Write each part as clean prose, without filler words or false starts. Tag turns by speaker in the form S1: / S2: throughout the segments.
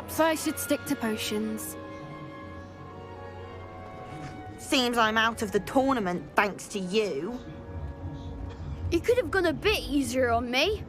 S1: Perhaps I should stick to potions.
S2: Seems I'm out of the tournament thanks to you.
S1: You could have gone a bit easier on me.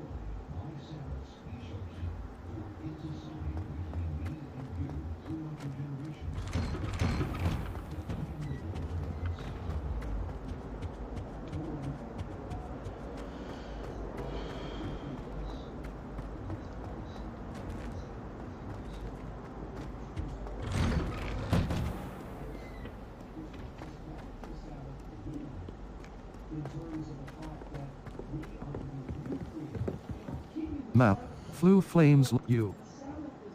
S3: Map. Flu Flames U.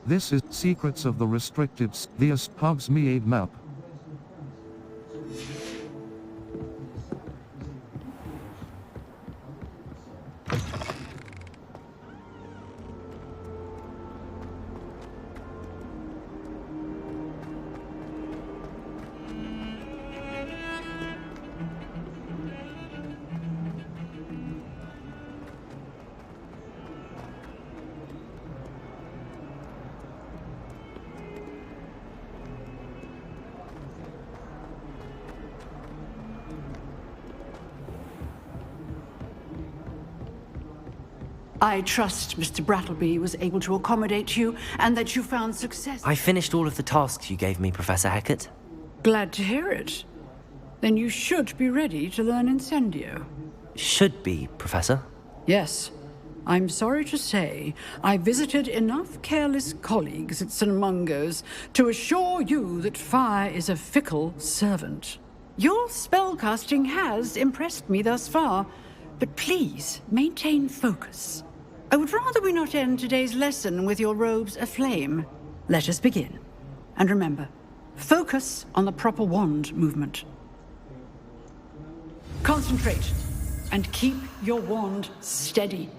S3: This is Secrets of the Restricted Theist Hogsmeade map.
S4: I trust Mr. Brattleby was able to accommodate you and that you found success.
S5: I finished all of the tasks you gave me, Professor Hackett.
S4: Glad to hear it. Then you should be ready to learn Incendio.
S5: Should be, Professor.
S4: Yes. I'm sorry to say, I visited enough careless colleagues at St. Mungo's to assure you that fire is a fickle servant. Your spellcasting has impressed me thus far, but please maintain focus. I would rather we not end today's lesson with your robes aflame. Let us begin. And remember, focus on the proper wand movement. Concentrate, and keep your wand steady.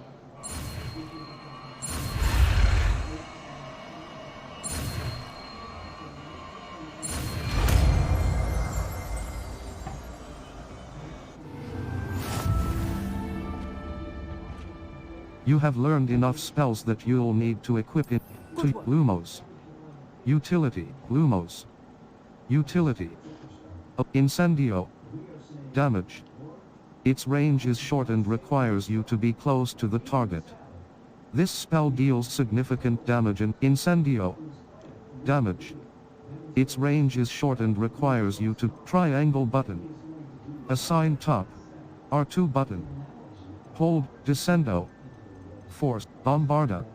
S3: You have learned enough spells that you'll need to equip it to Lumos. Utility, Lumos. Utility. Incendio. Damage. Its range is short and requires you to be close to the target. This spell deals significant damage and Incendio. Damage. Its range is short and requires you to triangle button. Assign top. R2 button. Hold Descendo. Force Bombarda.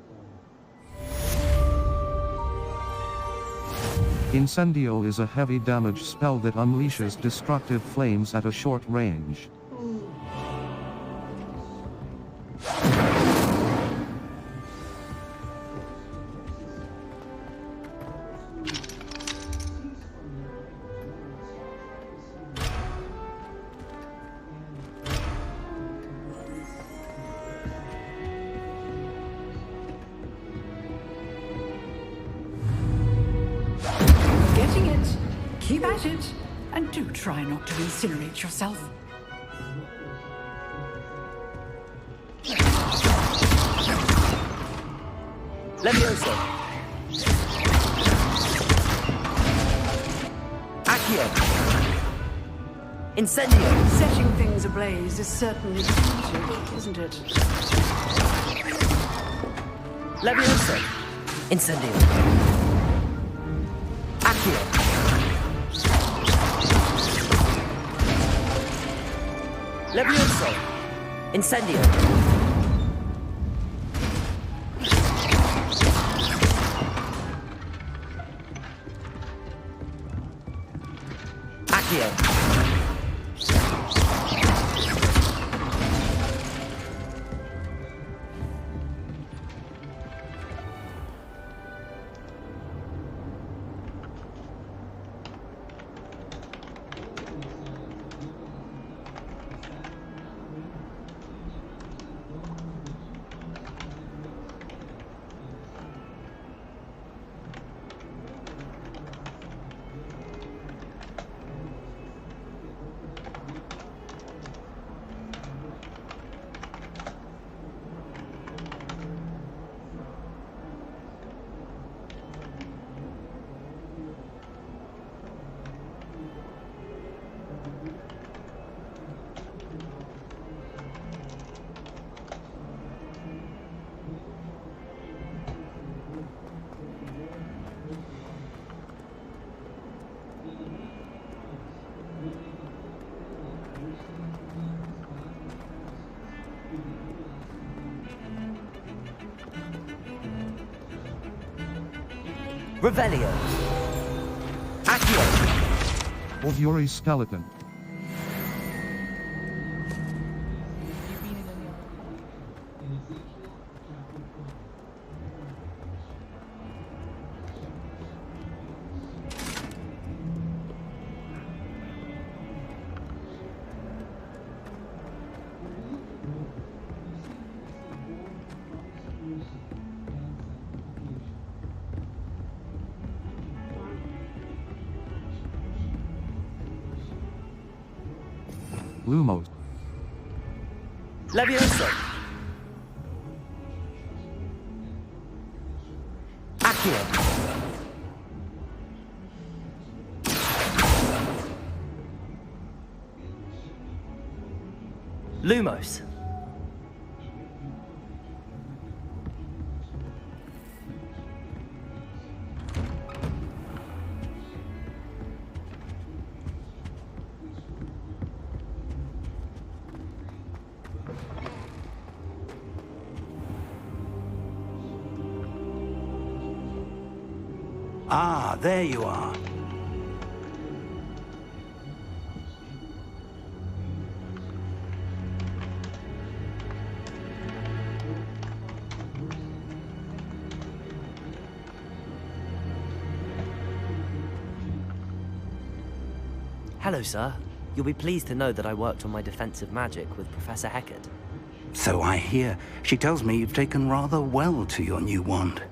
S3: Incendio is a heavy damage spell that unleashes destructive flames at a short range.
S4: Keep at it, and do try not to incinerate yourself.
S5: Levioso. Accio. Incendio.
S4: Setting things ablaze is certainly tempting, isn't it?
S5: Levioso. Incendio. Accio. Levioso. Incendio. Accio. Revelio. Accio.
S3: Or Yuri skeleton. Lumos.
S5: Levioso. Accio. Lumos.
S6: Ah, there you are.
S5: Hello, sir. You'll be pleased to know that I worked on my defensive magic with Professor Heckert.
S6: So I hear. She tells me you've taken rather well to your new wand.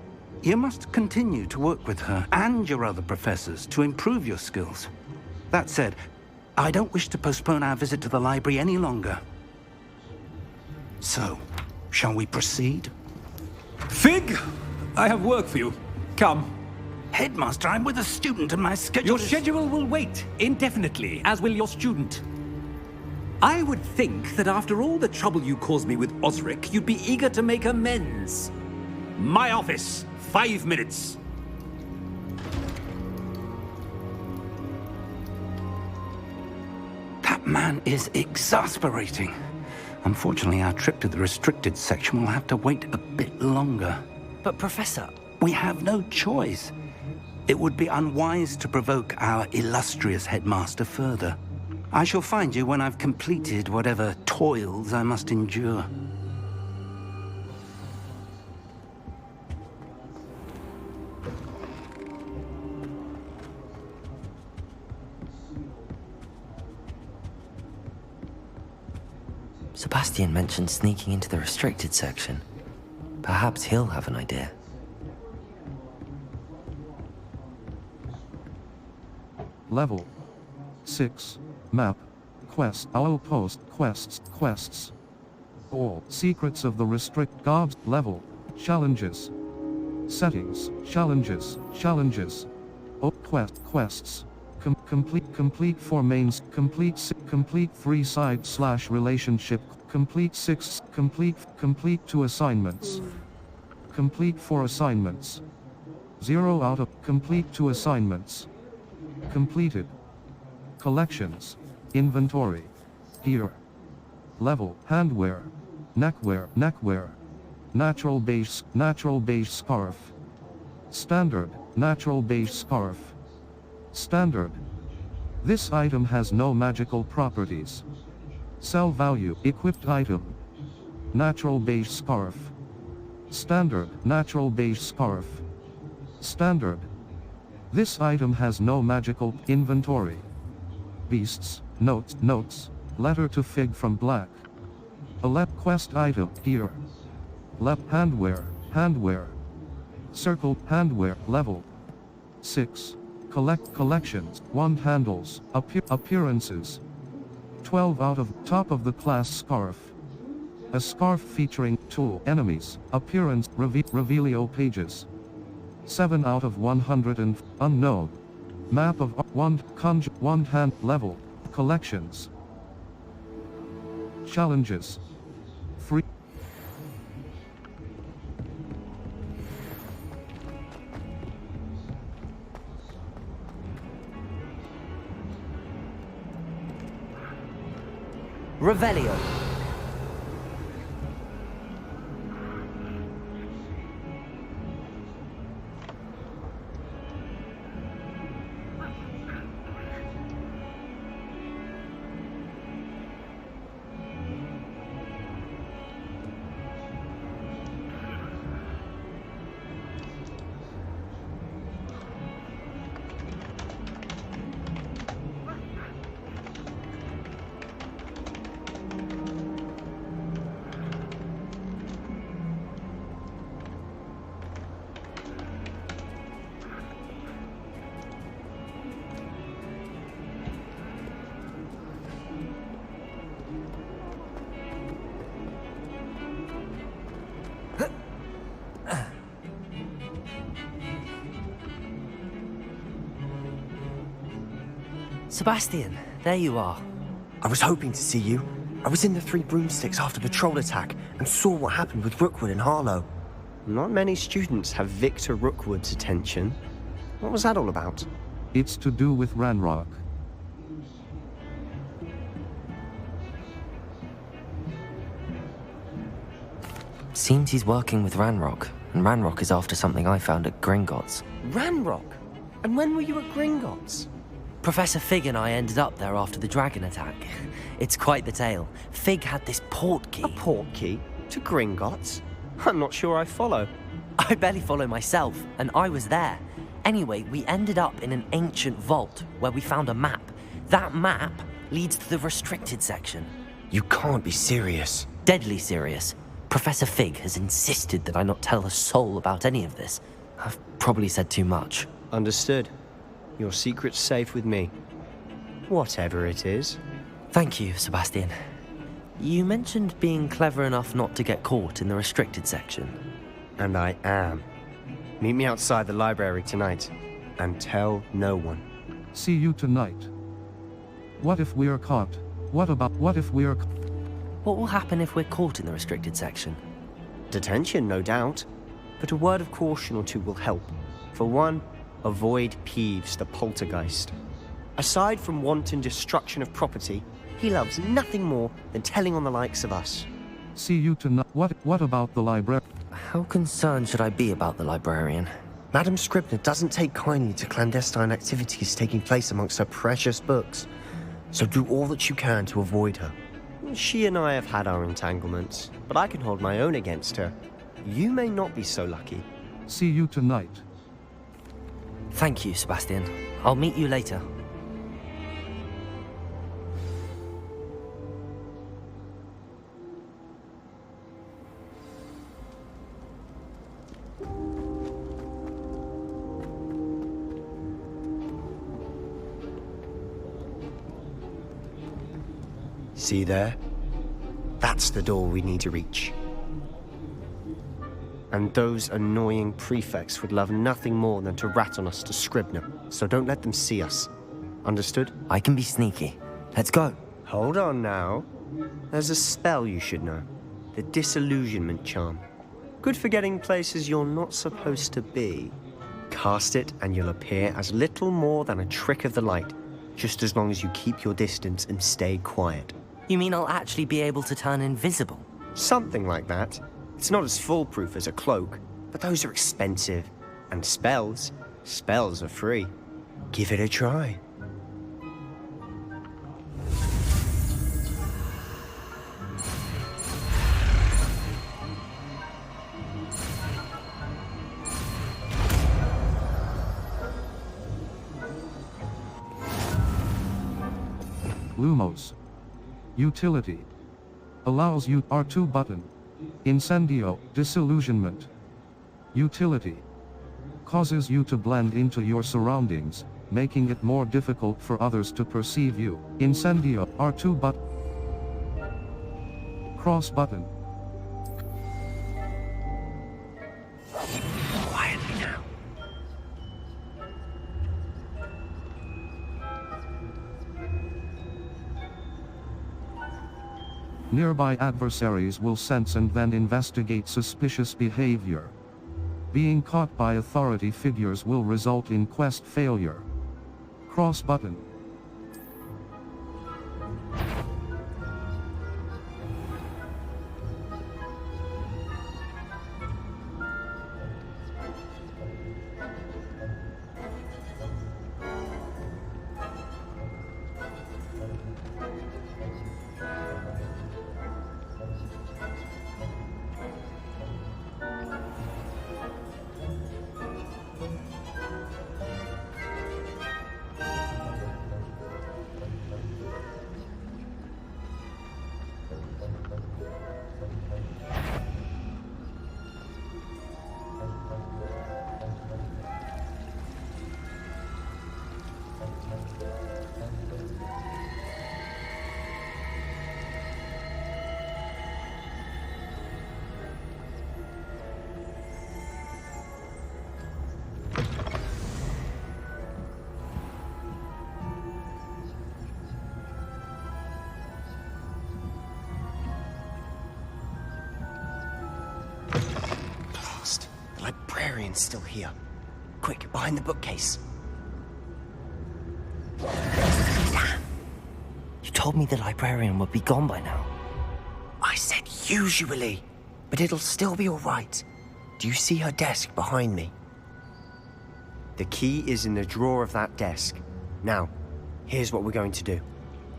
S6: You must continue to work with her and your other professors to improve your skills. That said, I don't wish to postpone our visit to the library any longer. So, shall we proceed?
S7: Fig! I have work for you. Come.
S6: Headmaster, I'm with a student and my schedule
S7: Your
S6: is...
S7: schedule will wait indefinitely, as will your student. I would think that after all the trouble you caused me with Osric, you'd be eager to make amends. My office. 5 minutes.
S6: That man is exasperating. Unfortunately, our trip to the restricted section will have to wait a bit longer.
S5: But, Professor...
S6: We have no choice. It would be unwise to provoke our illustrious headmaster further. I shall find you when I've completed whatever toils I must endure.
S5: Sebastian mentioned sneaking into the restricted section. Perhaps he'll have an idea.
S3: Level 6. Map. Quest. Outpost. Quests. All. Secrets of the restrict. Gobs. Level. Challenges. Settings. Challenges. Quests. Complete 4 mains. Complete 3 side / relationship. Complete 6. Complete 2 assignments. Complete 4 assignments. 0 out of. Complete 2 assignments. Completed. Collections. Inventory. Gear. Level. Handwear. Neckwear. Natural beige scarf. Standard. Natural beige scarf. Standard. This item has no magical properties. Sell value. Equipped item. Natural beige scarf. Standard. Natural beige scarf. Standard. This item has no magical inventory. Beasts. Notes. Letter to Fig from Black. Alep quest item. Gear. Lep handwear. Circle handwear. Level 6. Collections. Wand handles. Appearances. 12 out of. Top of the class scarf. A scarf featuring tool. Enemies. Appearance. Revelio pages. 7 out of 100 and unknown. Map of wand hand level. Collections. Challenges. Free.
S5: Revelio. Sebastian, there you are.
S8: I was hoping to see you. I was in the Three Broomsticks after the troll attack and saw what happened with Rookwood and Harlow.
S9: Not many students have Victor Rookwood's attention. What was that all about?
S3: It's to do with Ranrock.
S5: Seems he's working with Ranrock, and Ranrock is after something I found at Gringotts.
S9: Ranrock? And when were you at Gringotts?
S5: Professor Fig and I ended up there after the dragon attack. It's quite the tale. Fig had this port key.
S9: A port key? To Gringotts? I'm not sure I follow.
S5: I barely follow myself, and I was there. Anyway, we ended up in an ancient vault where we found a map. That map leads to the restricted section.
S8: You can't be serious.
S5: Deadly serious. Professor Fig has insisted that I not tell a soul about any of this. I've probably said too much.
S9: Understood. Your secret's safe with me. Whatever it is.
S5: Thank you, Sebastian. You mentioned being clever enough not to get caught in the restricted section.
S9: And I am. Meet me outside the library tonight. And tell no one.
S3: See you tonight. What if we're caught? What if we're...
S5: What will happen if we're caught in the restricted section?
S9: Detention, no doubt. But a word of caution or two will help. For one, avoid Peeves the poltergeist. Aside from wanton destruction of property, he loves nothing more than telling on the likes of us.
S3: See you tonight. What about the library?
S5: How concerned should I be about the librarian?
S8: Madam Scribner doesn't take kindly to clandestine activities taking place amongst her precious books. So do all that you can to avoid her.
S9: She and I have had our entanglements, but I can hold my own against her. You may not be so lucky.
S3: See you tonight.
S5: Thank you, Sebastian. I'll meet you later.
S9: See there? That's the door we need to reach. And those annoying prefects would love nothing more than to rat on us to Scribner, so don't let them see us. Understood?
S5: I can be sneaky. Let's go.
S9: Hold on now. There's a spell you should know. The Disillusionment Charm. Good for getting places you're not supposed to be. Cast it and you'll appear as little more than a trick of the light, just as long as you keep your distance and stay quiet.
S5: You mean I'll actually be able to turn invisible?
S9: Something like that. It's not as foolproof as a cloak, but those are expensive. And spells are free. Give it a try.
S3: Lumos. Utility. Allows you R2 button. Incendio, disillusionment. Utility. Causes you to blend into your surroundings, making it more difficult for others to perceive you. Incendio, R2 button. Cross button.
S8: Quietly now.
S3: Nearby adversaries will sense and then investigate suspicious behavior. Being caught by authority figures will result in quest failure. Cross button.
S8: librarian's still here. Quick, behind the bookcase.
S5: Damn. You told me the librarian would be gone by now.
S8: I said usually, but it'll still be all right. Do you see her desk behind me? The key is in the drawer of that desk. Now, here's what we're going to do.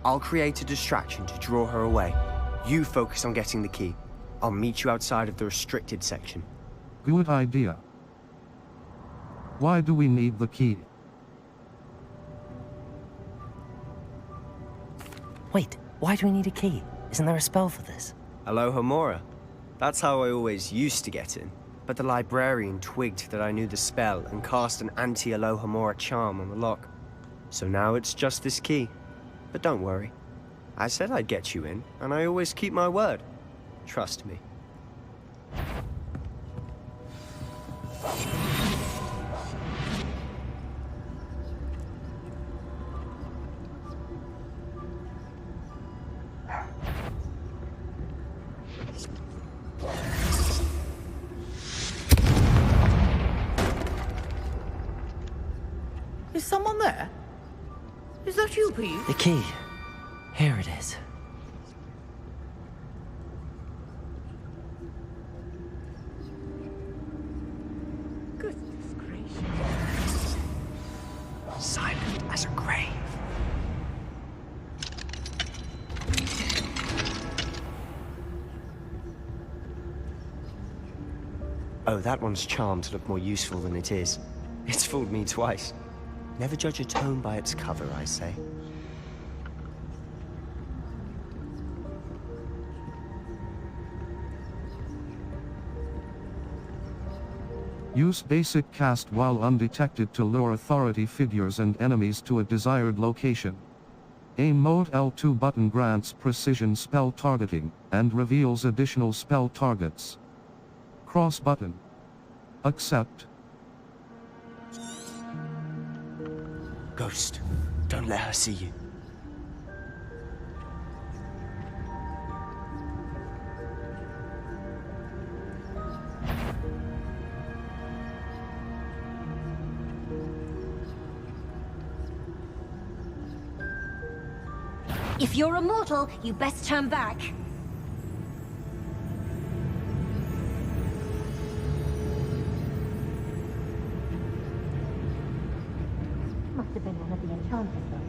S8: I'll create a distraction to draw her away. You focus on getting the key. I'll meet you outside of the restricted section.
S3: Good idea. Why do we need the key?
S5: Wait, why do we need a key? Isn't there a spell for this?
S8: Alohomora. That's how I always used to get in. But the librarian twigged that I knew the spell and cast an anti-Alohomora charm on the lock. So now it's just this key. But don't worry. I said I'd get you in, and I always keep my word. Trust me.
S2: Is someone there? Is that you, Pete?
S5: The key. Here it is.
S2: Goodness gracious.
S8: Silent as a grave. Oh, that one's charmed to look more useful than it is. It's fooled me twice. Never judge a tome by its cover, I say.
S3: Use basic cast while undetected to lure authority figures and enemies to a desired location. Aim mode L2 button grants precision spell targeting, and reveals additional spell targets. Cross button. Accept.
S8: Ghost, don't let her see you.
S10: If you're a mortal, you best turn back. Must have been one of the enchanters, look.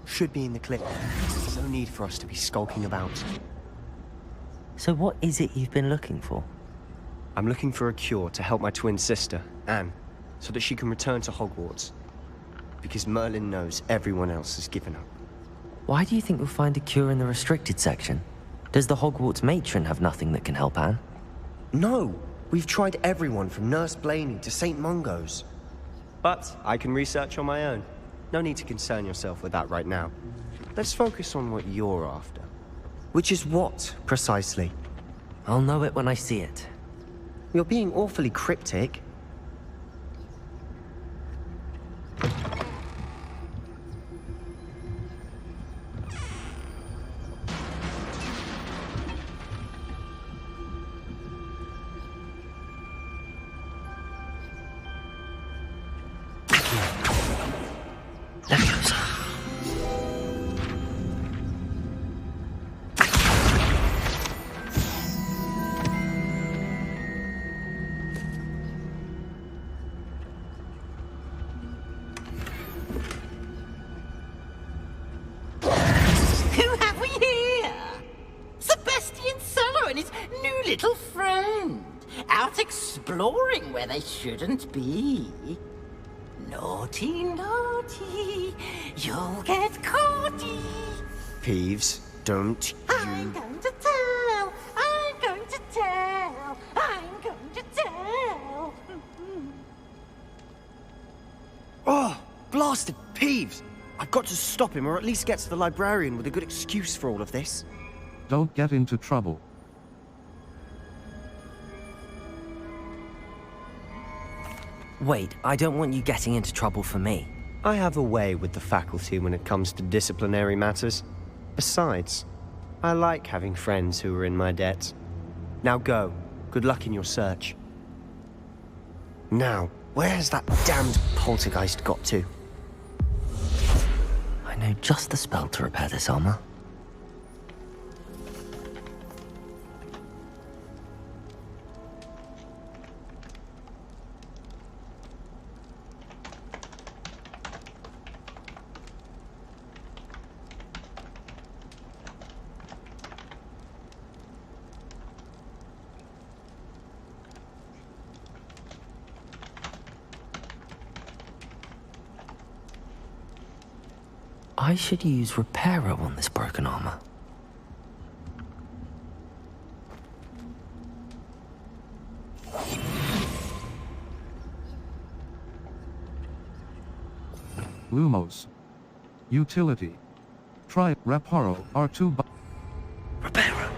S8: Should be in the clip. There's no need for us to be skulking about.
S5: So what is it you've been looking for?
S8: I'm looking for a cure to help my twin sister, Anne, so that she can return to Hogwarts. Because Merlin knows everyone else has given up.
S5: Why do you think we'll find a cure in the restricted section? Does the Hogwarts matron have nothing that can help Anne?
S8: No! We've tried everyone from Nurse Blaney to St. Mungo's. But I can research on my own. No need to concern yourself with that right now. Let's focus on what you're after. Which is what, precisely?
S5: I'll know it when I see it.
S8: You're being awfully cryptic.
S11: Little friend, out exploring where they shouldn't be. Naughty, naughty, you'll get caughty.
S9: Peeves, don't
S11: I'm going to tell, I'm going to tell, I'm going to tell.
S9: Oh, blasted Peeves! I've got to stop him, or at least get to the librarian with a good excuse for all of this.
S3: Don't get into trouble.
S5: Wait, I don't want you getting into trouble for me.
S9: I have a way with the faculty when it comes to disciplinary matters. Besides, I like having friends who are in my debt. Now go. Good luck in your search. Now, where has that damned poltergeist got to?
S5: I know just the spell to repair this armor. I should use Reparo on this broken armor.
S3: Lumos. Utility. Try Reparo R2
S5: Reparo.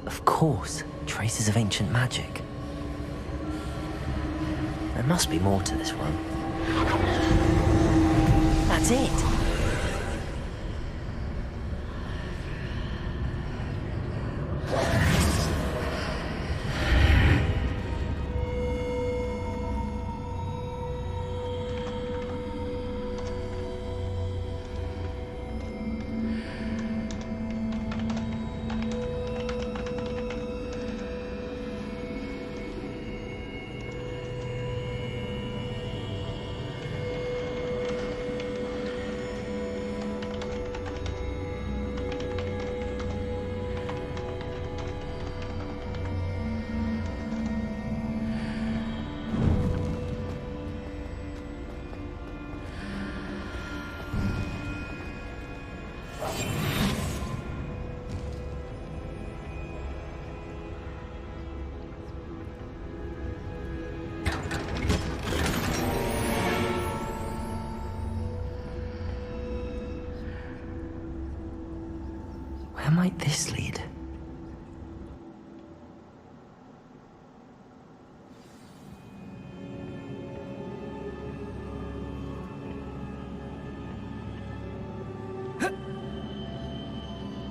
S5: Of course, traces of ancient magic. There must be more to this one. That's it! Where might this lead?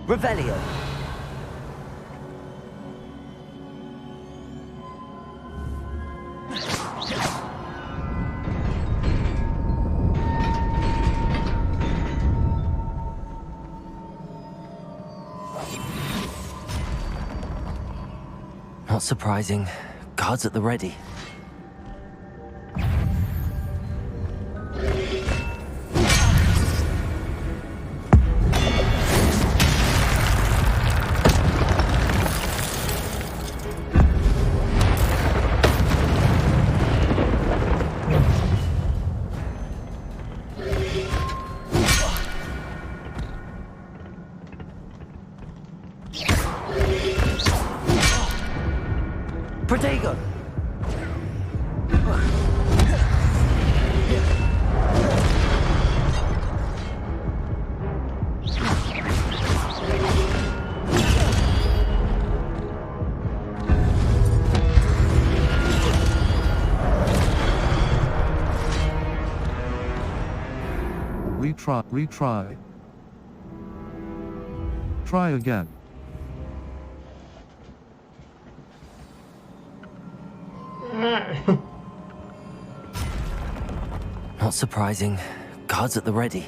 S5: Revelio. Not surprising. Guards at the ready. Protego!
S3: Retry. Try again.
S5: Not surprising. Guards at the ready.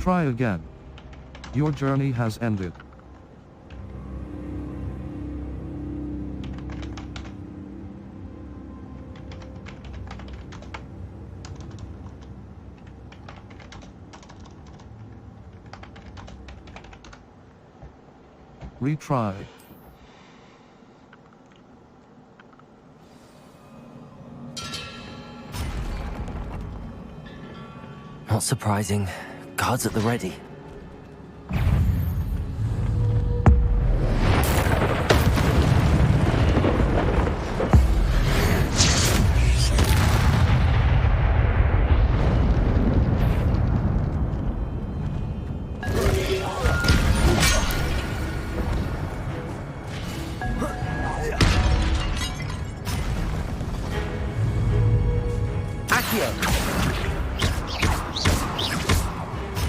S3: Try again. Your journey has ended. Retry.
S5: Not surprising. Guards at the ready.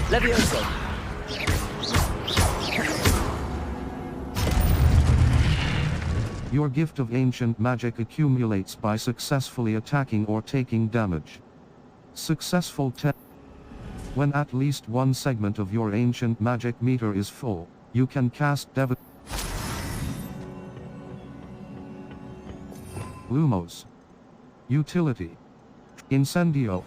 S5: Levioso.
S3: Your gift of ancient magic accumulates by successfully attacking or taking damage. Successful test. When at least one segment of your ancient magic meter is full, you can cast Lumos. Utility. Incendio.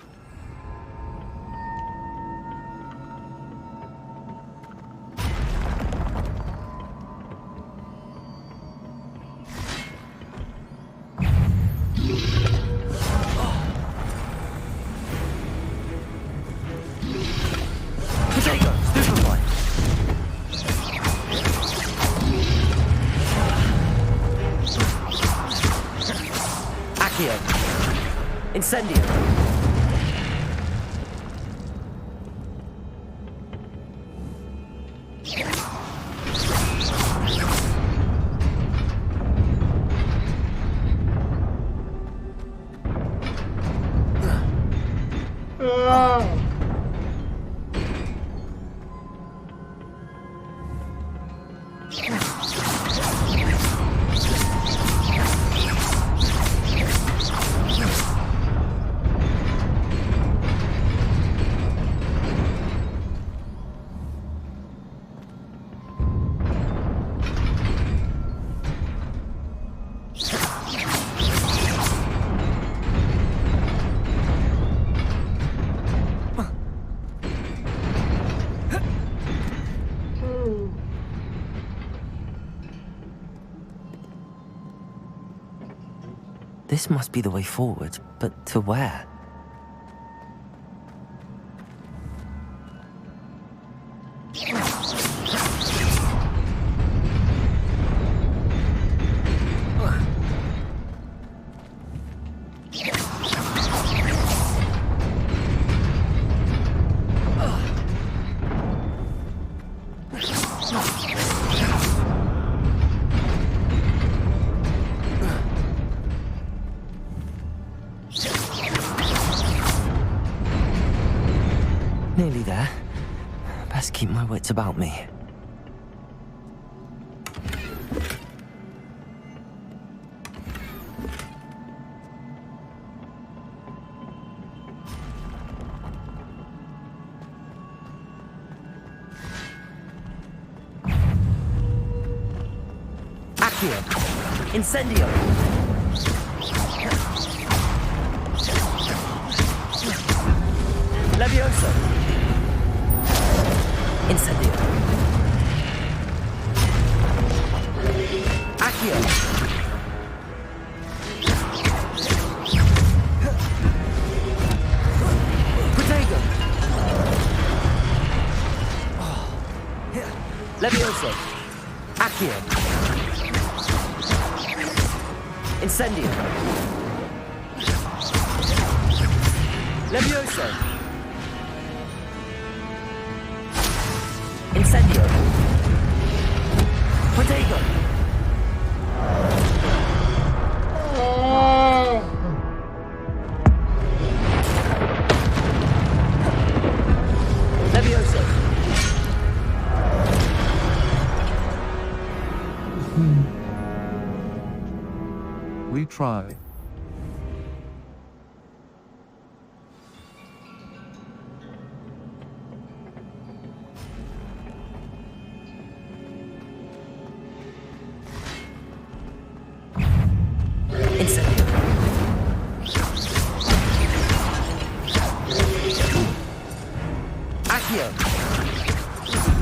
S5: Incendio. This must be the way forward, but to where? Nearly there. Best keep my wits about me. Accio! Incendio! Levioso! Incendio. Accio. Protego. Levioso. Accio. Incendio. Levioso. Incendio. Protego. Levioso.
S3: Retry.
S5: Incendio. Accio.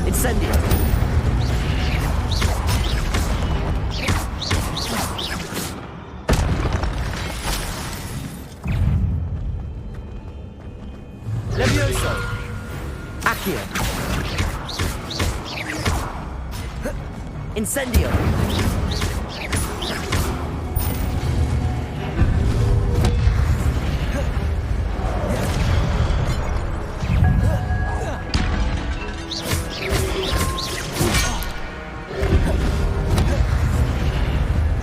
S5: Incendio. Levioso. Accio. Incendio.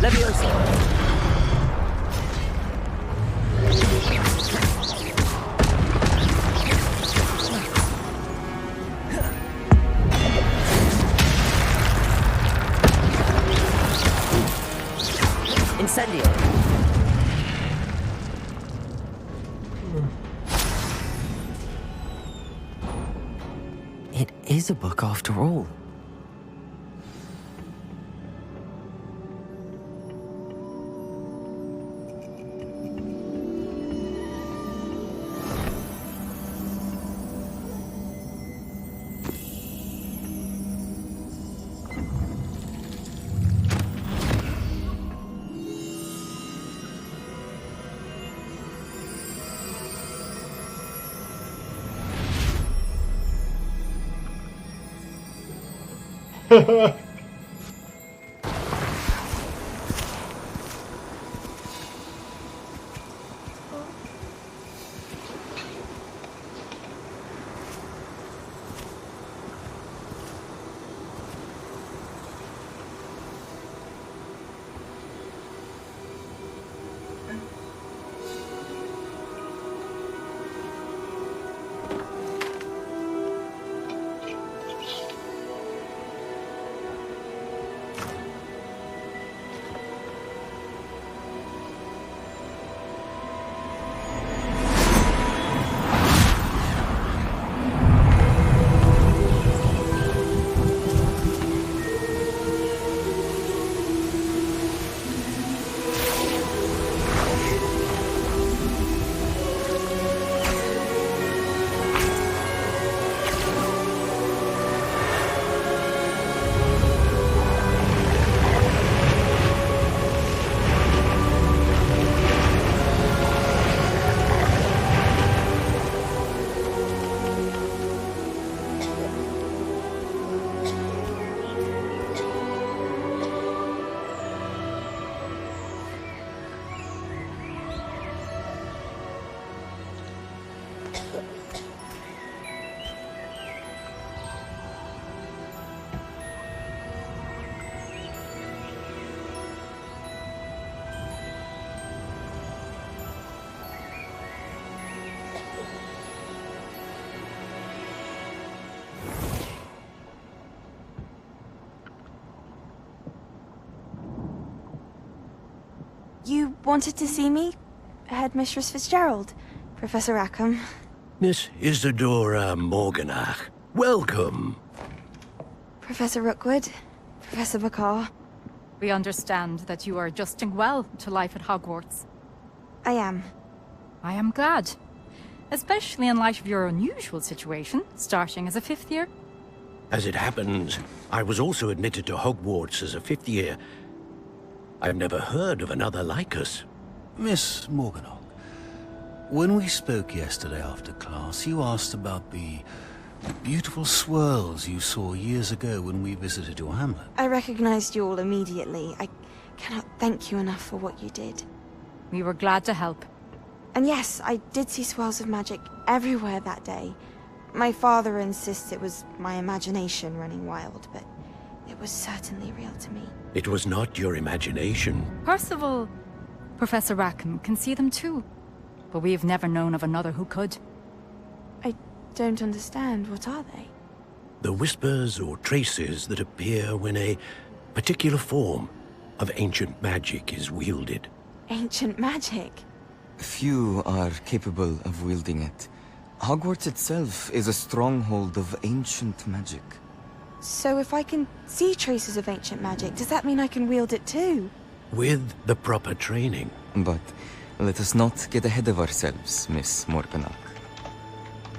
S5: Levioso. Incendio. It is a book after all.
S12: You wanted to see me? Headmistress Fitzgerald? Professor Rackham?
S13: Miss Isadora Morganach, welcome.
S12: Professor Rookwood? Professor Bakar?
S14: We understand that you are adjusting well to life at Hogwarts.
S12: I am.
S14: I am glad. Especially in light of your unusual situation, starting as a 5th year.
S13: As it happens, I was also admitted to Hogwarts as a 5th year. I've never heard of another like us.
S15: Miss Morganach, when we spoke yesterday after class, you asked about the beautiful swirls you saw years ago when we visited your hamlet.
S12: I recognized you all immediately. I cannot thank you enough for what you did.
S14: We were glad to help.
S12: And yes, I did see swirls of magic everywhere that day. My father insists it was my imagination running wild, but it was certainly real to me.
S13: It was not your imagination.
S14: Percival, Professor Rackham can see them too. But we've never known of another who could.
S12: I don't understand. What are they?
S13: The whispers or traces that appear when a particular form of ancient magic is wielded.
S12: Ancient magic?
S16: Few are capable of wielding it. Hogwarts itself is a stronghold of ancient magic.
S12: So if I can see traces of ancient magic, does that mean I can wield it too?
S13: With the proper training.
S16: But let us not get ahead of ourselves, Miss Morganach.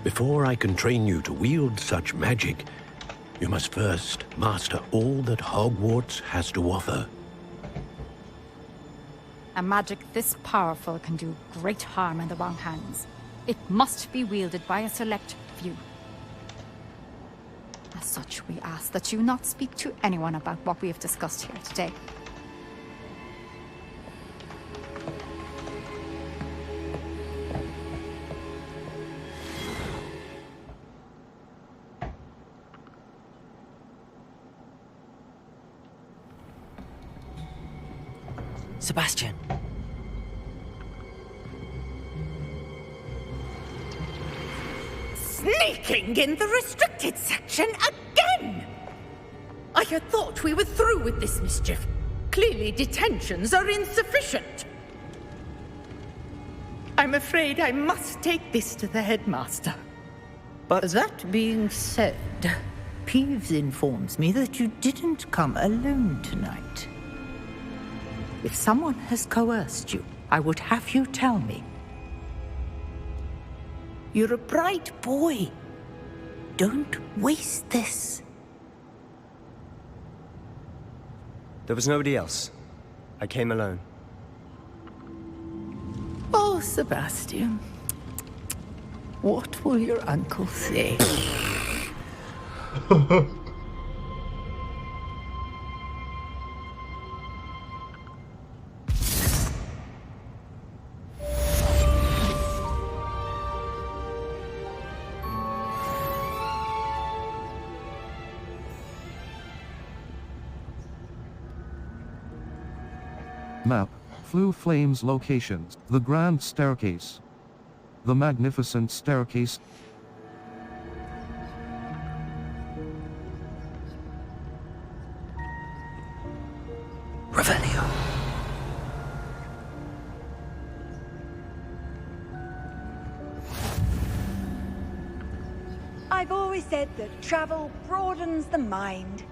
S13: Before I can train you to wield such magic, you must first master all that Hogwarts has to offer.
S14: A magic this powerful can do great harm in the wrong hands. It must be wielded by a select few. As such, we ask that you not speak to anyone about what we have discussed here today.
S5: Sebastian.
S2: Sneaking in the restricted section again! I had thought we were through with this mischief. Clearly detentions are insufficient. I'm afraid I must take this to the headmaster. But that being said, Peeves informs me that you didn't come alone tonight. If someone has coerced you, I would have you tell me. You're a bright boy. Don't waste this.
S9: There was nobody else. I came alone.
S2: Oh, Sebastian. What will your uncle say?
S3: Map. Flue Flames locations. The Grand Staircase. The Magnificent Staircase.
S5: Revelio.
S11: I've always said that travel broadens the mind.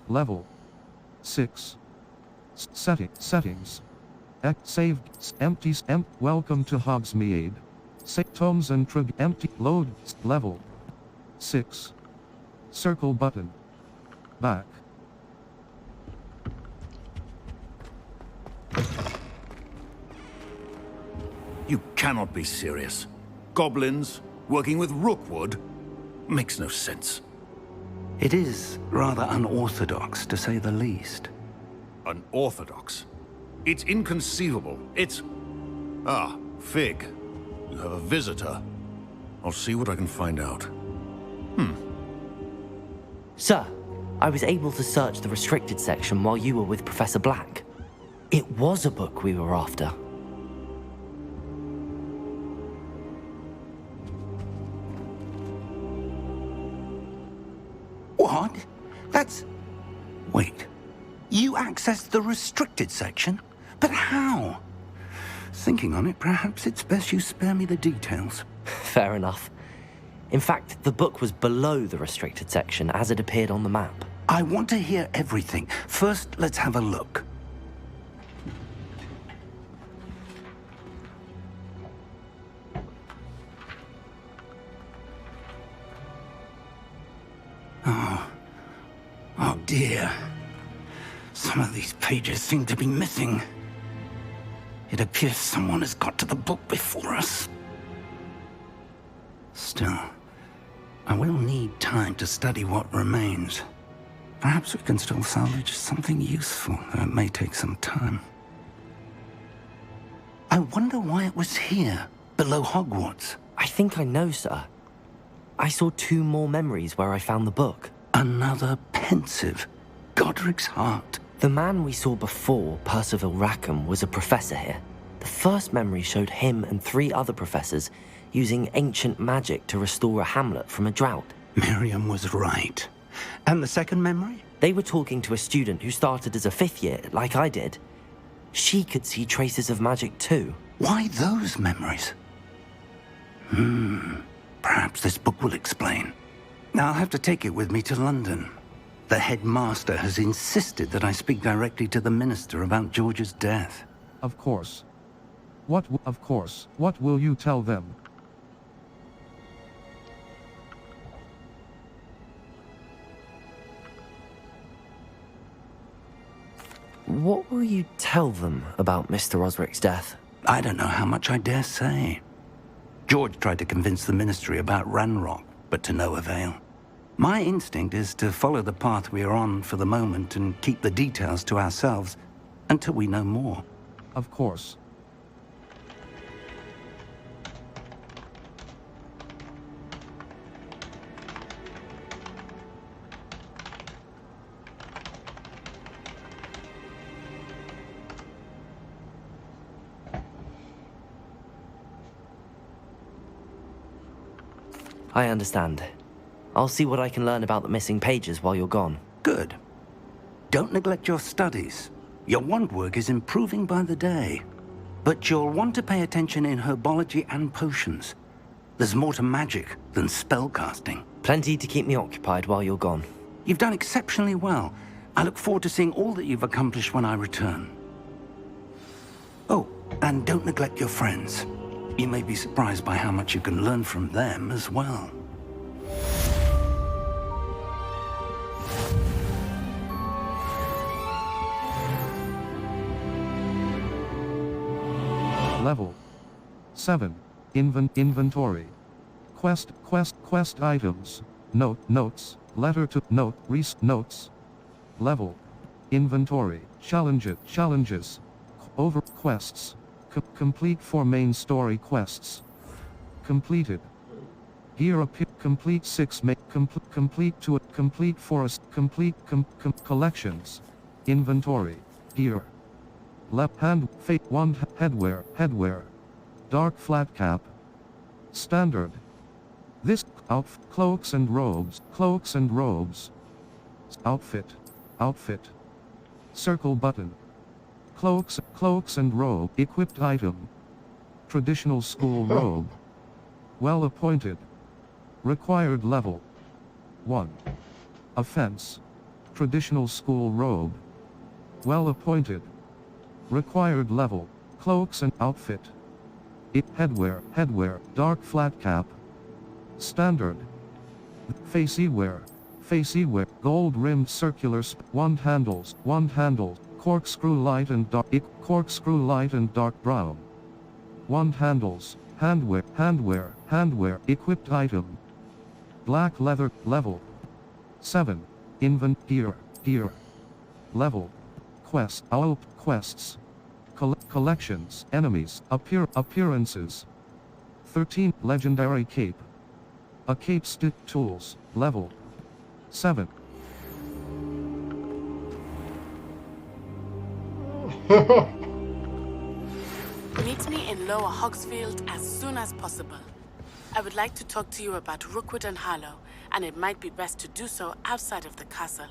S3: Level 6. Settings. Save. Empties. Welcome to Hogsmeade. Tomes and Trib. Empty. Load. Level 6. Circle button. Back.
S15: You cannot be serious. Goblins working with Rookwood? Makes no sense.
S6: It is rather unorthodox, to say the least.
S15: Unorthodox? It's inconceivable. It's... Ah, Fig. You have a visitor. I'll see what I can find out.
S5: Sir, I was able to search the restricted section while you were with Professor Black. It was a book we were after.
S6: What? That's... Wait. You accessed the restricted section? But how? Thinking on it, perhaps it's best you spare me the details.
S5: Fair enough. In fact, the book was below the restricted section as it appeared on the map.
S6: I want to hear everything. First, let's have a look. Oh dear. Some of these pages seem to be missing. It appears someone has got to the book before us. Still, I will need time to study what remains. Perhaps we can still salvage something useful, though it may take some time. I wonder why it was here, below Hogwarts.
S5: I think I know, sir. I saw 2 more memories where I found the book.
S6: Another pensive. Godric's heart.
S5: The man we saw before, Percival Rackham, was a professor here. The first memory showed him and 3 other professors using ancient magic to restore a hamlet from a drought.
S6: Miriam was right. And the second memory?
S5: They were talking to a student who started as a 5th year, like I did. She could see traces of magic too.
S6: Why those memories? Perhaps this book will explain. Now I'll have to take it with me to London. The headmaster has insisted that I speak directly to the minister about George's death.
S3: Of course. What will you tell them?
S5: What will you tell them about Mr. Osric's death?
S6: I don't know how much I dare say. George tried to convince the ministry about Ranrock, but to no avail. My instinct is to follow the path we are on for the moment and keep the details to ourselves until we know more.
S3: Of course.
S5: I understand. I'll see what I can learn about the missing pages while you're gone.
S6: Good. Don't neglect your studies. Your wand work is improving by the day. But you'll want to pay attention in herbology and potions. There's more to magic than spellcasting.
S5: Plenty to keep me occupied while you're gone.
S6: You've done exceptionally well. I look forward to seeing all that you've accomplished when I return. Oh, and don't neglect your friends. You may be surprised by how much you can learn from them as well.
S3: Level 7. Inventory. Quest items. Notes. Letter to note. Notes. Level. Inventory. Challenges. Over quests. Complete 4 main story quests. Completed. Gear up. Complete 6 complete 2 complete forest. Complete collections. Inventory. Gear. Left hand, fate, wand, headwear, dark flat cap, standard. This, cloaks and robes, outfit, circle button, cloaks and robe, equipped item, traditional school robe, well appointed, required level, 1, offense, Traditional school robe. Well appointed. Required level. Cloaks and outfit. Headwear, dark flat cap. Standard. Faceywear, gold-rimmed circular wand handles, corkscrew light and dark brown. Wand handles, handwear, equipped item. Black leather, level 7, gear, level, quests, collections, enemies, appearances. 13, legendary cape. A cape stick tools, level 7.
S17: Meet me in Lower Hogsfield as soon as possible. I would like to talk to you about Rookwood and Harlow, and it might be best to do so outside of the castle.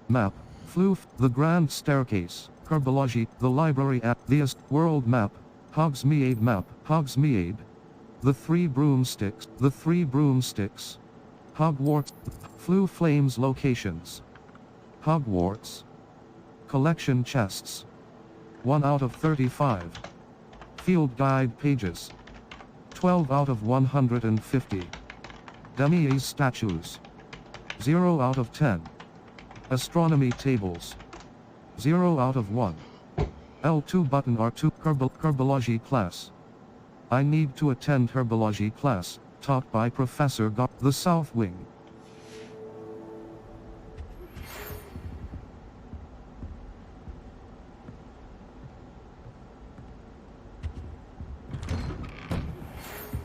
S3: Map, Floof, the Grand Staircase, Herbology, the Library at the World Map, Hogsmeade Map, Hogsmeade. The Three Broomsticks, Hogwarts, Floo Flames locations. Hogwarts. Collection chests. 1 out of 35. Field guide pages. 12 out of 150. Dummies statues. 0 out of 10. Astronomy tables. 0 out of 1. L2 button R2 Herbology class. I need to attend Herbology class, taught by Professor the South Wing.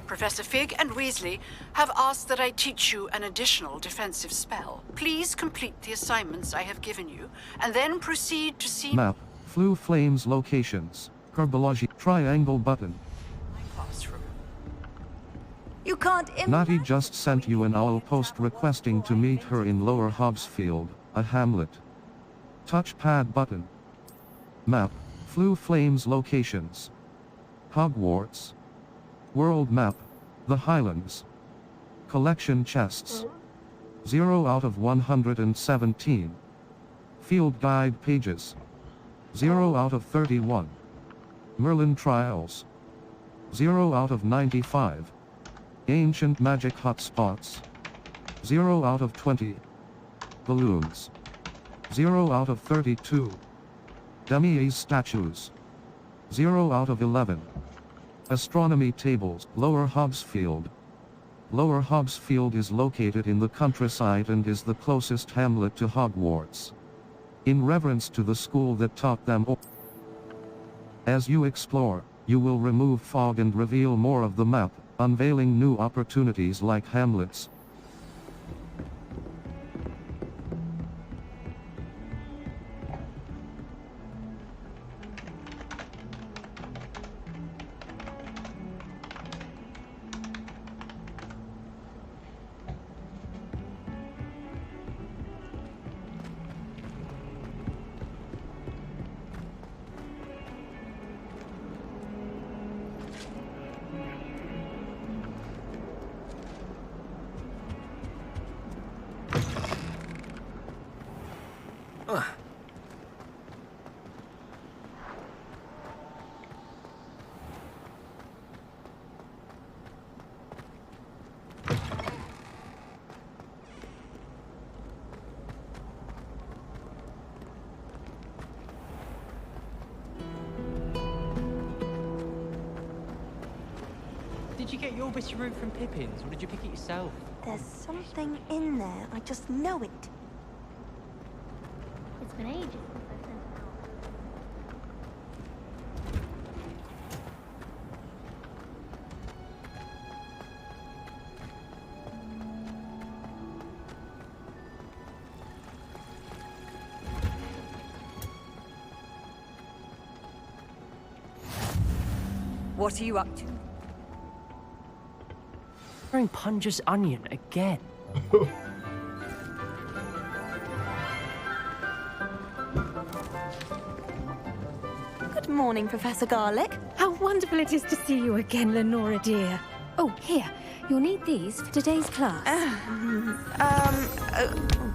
S4: Professor Fig and Weasley have asked that I teach you an additional defensive spell. Please complete the assignments I have given you, and then proceed to see...
S3: Map, Floo Flames locations, Herbology, triangle button.
S11: You can't
S3: Natty just sent you an owl post requesting to meet her in Lower Hogsfield, a hamlet. Touchpad button. Map, Floo Flames locations. Hogwarts. World map, the Highlands. Collection chests. 0 out of 117. Field guide pages. 0 out of 31. Merlin trials. 0 out of 95. Ancient magic hotspots. 0 out of 20. Balloons. 0 out of 32. Dummies statues. 0 out of 11. Astronomy tables, Lower Hogsfield. Lower Hogsfield is located in the countryside and is the closest hamlet to Hogwarts. In reverence to the school that taught them. As you explore, you will remove fog and reveal more of the map, unveiling new opportunities like hamlets.
S18: Did you get your Whiskeroo from Pippin's, or did you pick it yourself?
S11: There's something in there. I just know it.
S10: It's been ages since I've sent it
S11: out. What are you up to?
S18: Wearing Punja's onion again.
S11: Good morning, Professor Garlick.
S19: How wonderful it is to see you again, Lenora dear. Oh, here. You'll need these for today's class.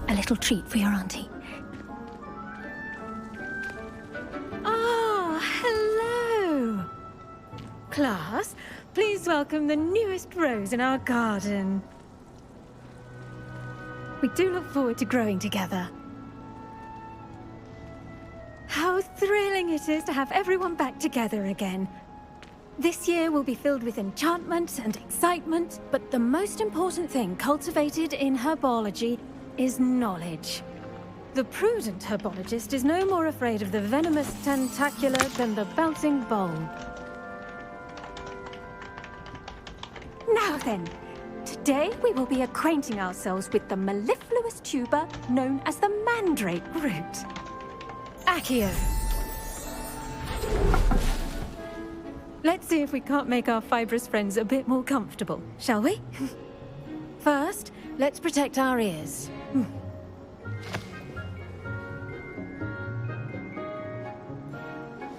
S19: A little treat for your auntie. Class, please welcome the newest rose in our garden. We do look forward to growing together. How thrilling it is to have everyone back together again. This year will be filled with enchantment and excitement, but the most important thing cultivated in herbology is knowledge. The prudent herbologist is no more afraid of the venomous tentacular than the bouncing bulb. Now then, today we will be acquainting ourselves with the mellifluous tuber known as the mandrake root. Accio. Let's see if we can't make our fibrous friends a bit more comfortable, shall we? First, let's protect our ears.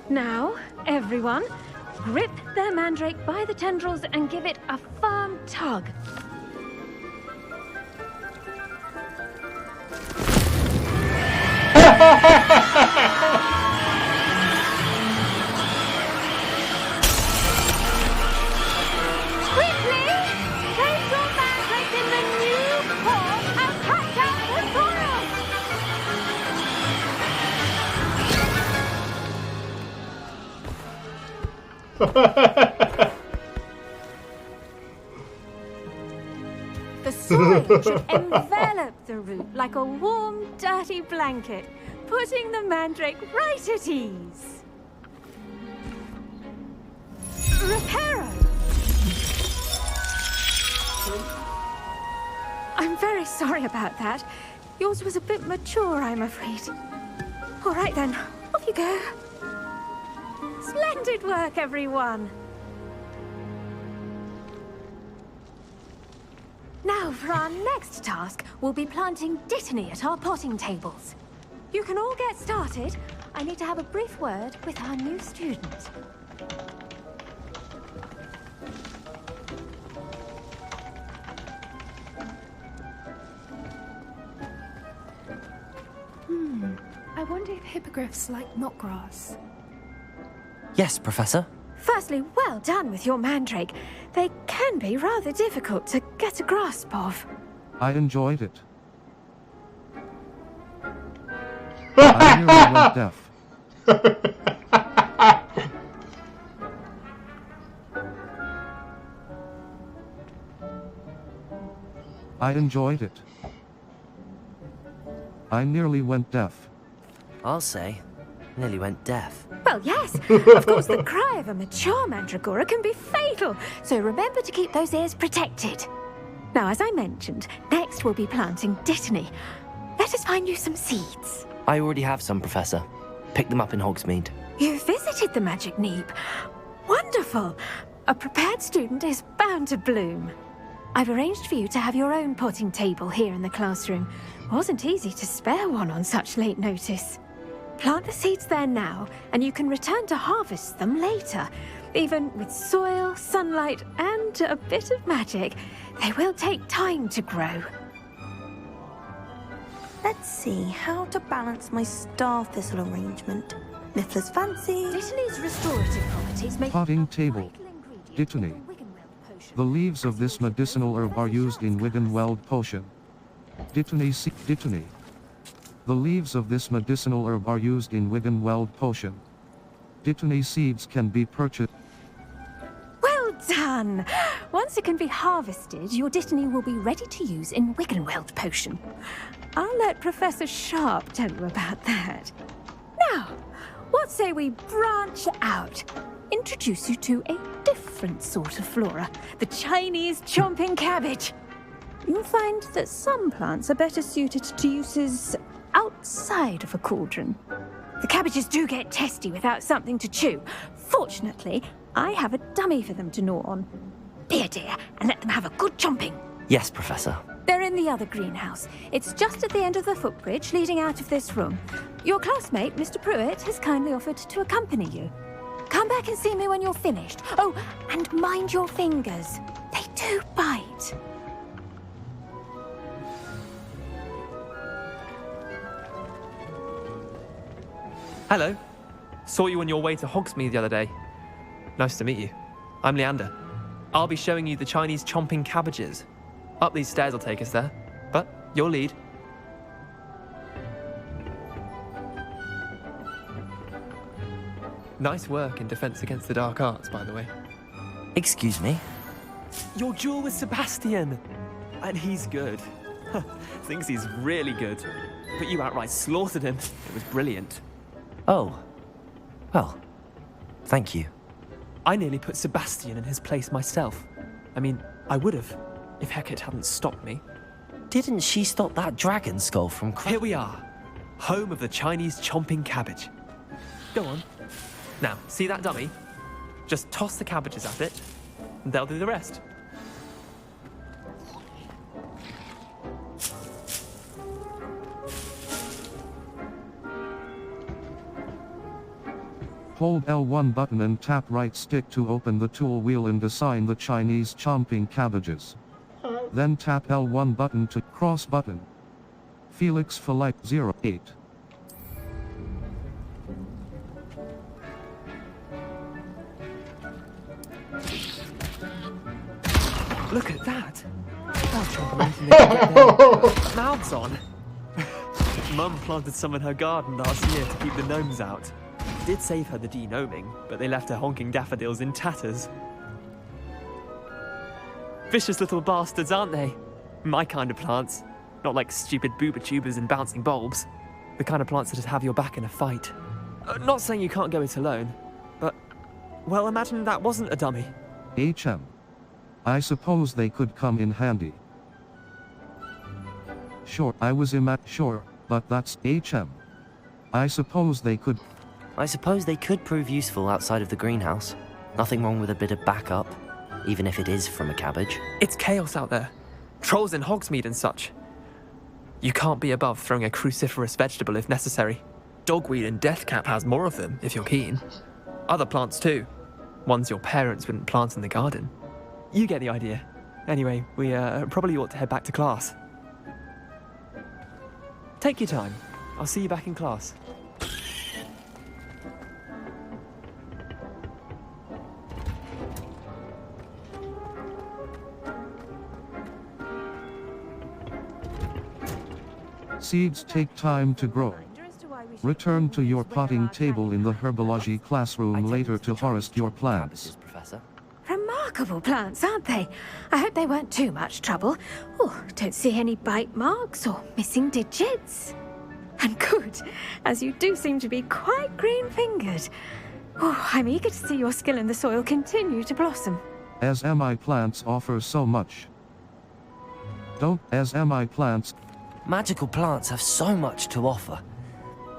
S19: Now, everyone, grip their mandrake by the tendrils and give it a firm tug.
S11: Quickly! Place your mandrake in the new pot and catch out the
S19: The soil should envelop the root like a warm, dirty blanket, putting the mandrake right at ease. Reparo! I'm very sorry about that. Yours was a bit mature, I'm afraid. All right then, off you go. Splendid work, everyone. Now, for our next task, we'll be planting dittany at our potting tables. You can all get started. I need to have a brief word with our new student.
S20: I wonder if hippogriffs like knotgrass.
S5: Yes, Professor.
S19: Firstly, well done with your mandrake. They can be rather difficult to get a grasp of.
S3: I enjoyed it. I nearly went deaf. I enjoyed it. I nearly went deaf.
S5: I'll say, nearly went deaf.
S19: Well, yes. Of course, the cry of a mature mandragora can be fatal, so remember to keep those ears protected. Now, as I mentioned, next we'll be planting dittany. Let us find you some seeds.
S5: I already have some, Professor. Picked them up in Hogsmeade.
S19: You visited the Magic Neep. Wonderful. A prepared student is bound to bloom. I've arranged for you to have your own potting table here in the classroom. Wasn't easy to spare one on such late notice. Plant the seeds there now, and you can return to harvest them later. Even with soil, sunlight, and a bit of magic, they will take time to grow.
S12: Let's see how to balance my star thistle arrangement. Niffler's fancy.
S19: Dittany's restorative properties make
S3: Potting table. Dittany. The leaves of this medicinal herb are used in Wiggenweld potion. Dittany. The leaves of this medicinal herb are used in Wiggenweld potion. Dittany seeds can be purchased.
S19: Well done! Once it can be harvested, your dittany will be ready to use in Wiggenweld potion. I'll let Professor Sharp tell you about that. Now, what say we branch out? Introduce you to a different sort of flora, the Chinese chomping cabbage. You'll find that some plants are better suited to uses outside of a cauldron. The cabbages do get testy without something to chew. Fortunately, I have a dummy for them to gnaw on. Be a dear and let them have a good chomping.
S5: Yes, Professor.
S19: They're in the other greenhouse. It's just at the end of the footbridge leading out of this room. Your classmate, Mr. Pruitt, has kindly offered to accompany you. Come back and see me when you're finished. Oh, and mind your fingers. They do bite.
S18: Hello. Saw you on your way to Hogsmeade the other day. Nice to meet you.
S21: I'm Leander. I'll be showing you the Chinese chomping cabbages. Up these stairs will take us there, but your lead. Nice work in Defense Against the Dark Arts, by the way.
S5: Excuse me?
S21: Your duel with Sebastian! And he's good. Thinks he's really good. But you outright slaughtered him. It was brilliant.
S5: Oh. Well, thank you.
S21: I nearly put Sebastian in his place myself. I mean, I would have, if Hecate hadn't stopped me.
S5: Didn't she stop that dragon skull from
S21: Here we are. Home of the Chinese chomping cabbage. Go on. Now, see that dummy? Just toss the cabbages at it, and they'll do the rest.
S3: Hold L1 button and tap right stick to open the tool wheel and assign the Chinese chomping cabbages. Then tap L1 button to cross button. Felix Felipe 08.
S21: Look at that! They'll chomp on anything they can get their mouths on. Mum planted some in her garden last year to keep the gnomes out. Did save her the de-gnoming, but they left her honking daffodils in tatters. Vicious little bastards, aren't they? My kind of plants. Not like stupid booba tubers and bouncing bulbs. The kind of plants that'd have your back in a fight. Not saying you can't go it alone, but... well, imagine that wasn't a dummy.
S3: HM. I suppose they could come in handy. Sure, sure, but that's HM. I suppose they could...
S5: I suppose they could prove useful outside of the greenhouse. Nothing wrong with a bit of backup, even if it is from a cabbage.
S21: It's chaos out there. Trolls in Hogsmeade and such. You can't be above throwing a cruciferous vegetable if necessary. Dogweed and deathcap has more of them, if you're keen. Other plants too. Ones your parents wouldn't plant in the garden. You get the idea. Anyway, we probably ought to head back to class. Take your time. I'll see you back in class.
S3: Seeds take time to grow. Return to your potting table in the herbology classroom later to harvest your plants.
S19: Remarkable plants, aren't they? I hope they weren't too much trouble. Oh, don't see any bite marks or missing digits. And good, as you do seem to be quite green-fingered. Oh, I'm eager to see your skill in the soil continue to blossom.
S3: As MI plants offer so much. As MI plants...
S5: Magical plants have so much to offer.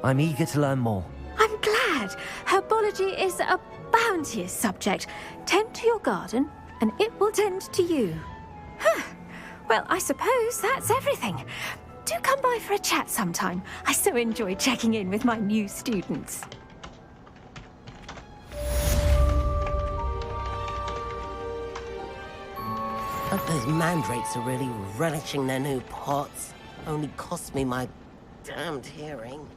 S5: I'm eager to learn more.
S19: I'm glad. Herbology is a bounteous subject. Tend to your garden, and it will tend to you. Huh. Well, I suppose that's everything. Do come by for a chat sometime. I so enjoy checking in with my new students.
S22: Hope those mandrakes are really relishing their new pots. Only cost me my damned hearing.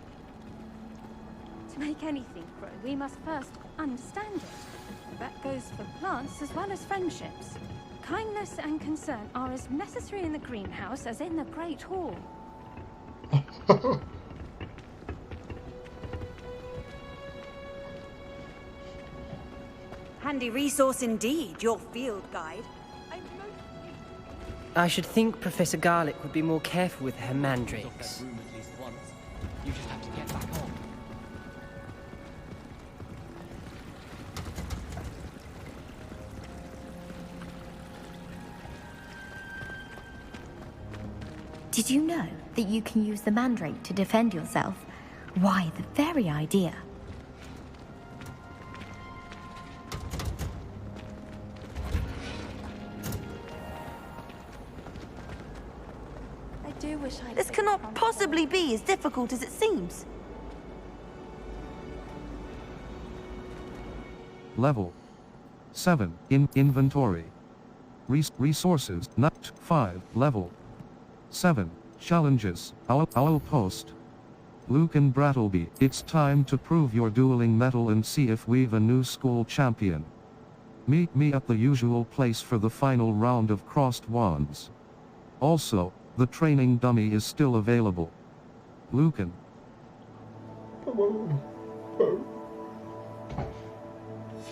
S19: To make anything grow, we must first understand it. That goes for plants as well as friendships. Kindness and concern are as necessary in the greenhouse as in the Great Hall.
S23: Handy resource indeed, your field guide.
S24: I should think Professor Garlick would be more careful with her mandrakes.
S18: You just have to get back on.
S25: Did you know that you can use the mandrake to defend yourself? Why, the very idea.
S23: This cannot possibly be as difficult as it seems.
S3: Level 7 in inventory. Resources not 5 level 7 challenges. Owl post. Luke and Brattleby, it's time to prove your dueling mettle and see if we've a new school champion. Meet me at the usual place for the final round of crossed wands. Also, the training dummy is still available. Lucan.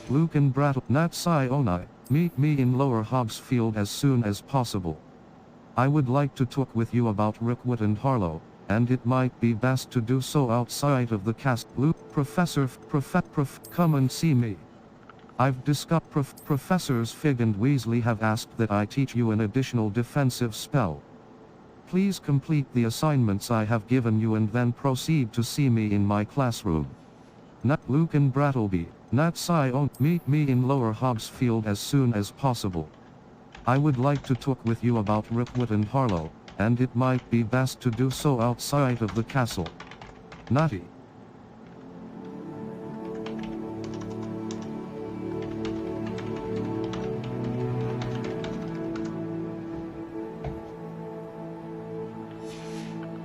S3: Lucan Brattle. Natsai Onai. Meet me in Lower Hogsfield as soon as possible. I would like to talk with you about Rookwood and Harlow, and it might be best to do so outside of the cast. Luke, Professor, come and see me. I've discussed Professors Fig and Weasley have asked that I teach you an additional defensive spell. Please complete the assignments I have given you and then proceed to see me in my classroom. Lucan Brattleby. Natsai On. Meet me in Lower Hogsfield as soon as possible. I would like to talk with you about Rookwood and Harlow, and it might be best to do so outside of the castle. Natty.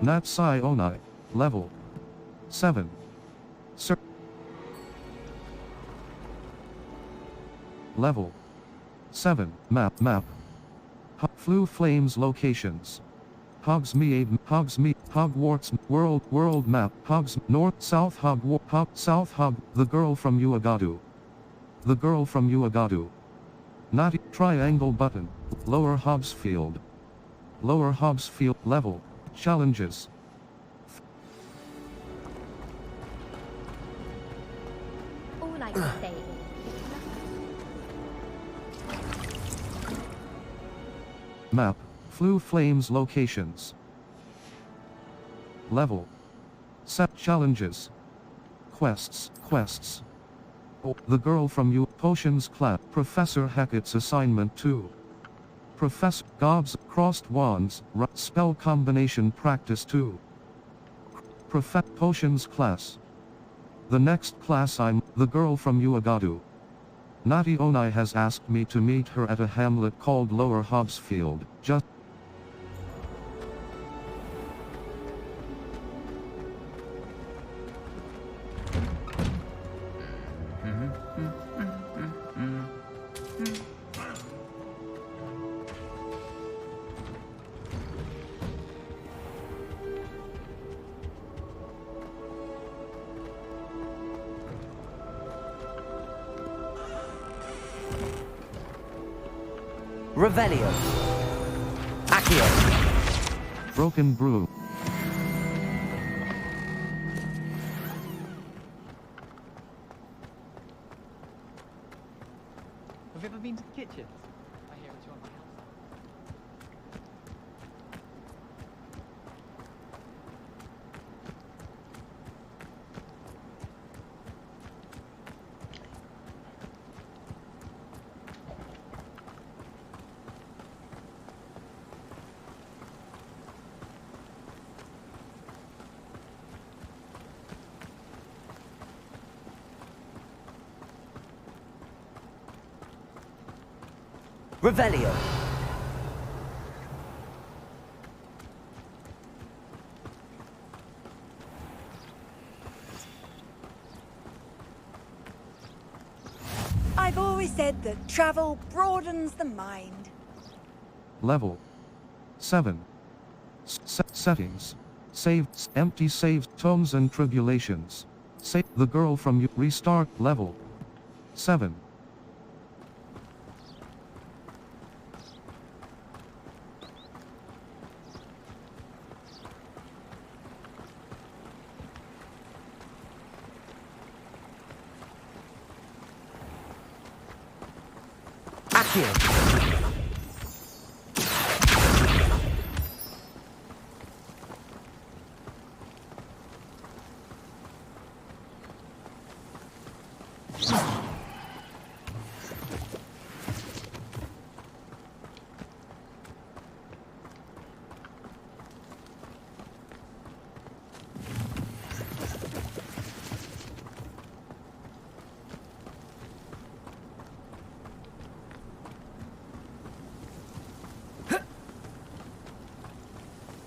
S3: Natsai Onai. Level 7. Sir. Level 7. Map. Flu Flames locations. Hogsmeade, Hogwarts, World Map, North, South The Girl from Uagadu. The Girl from Uagadu. Naughty, triangle button, Lower Hogsfield. Lower Hogsfield, level, challenges.
S25: All I can say is...
S3: Map, Flu Flames locations. Level. Set challenges. Quests. Oh, the Girl from You, Potions class, Professor Hackett's assignment 2. Professor Gobbs, Crossed Wands, Spell Combination Practice 2. Potions class. The next class I'm, the Girl from Uagadu. Natty Onai has asked me to meet her at a hamlet called Lower Hogsfield, just...
S5: Revelio. Accio.
S3: Broken Brew.
S18: Have you ever been to the kitchen? I hear it's on my house.
S5: Revelio.
S1: I've always said that travel broadens the mind.
S3: Level 7. Settings. Save, empty saves, tomes and tribulations. Save the Girl from You. Restart level 7.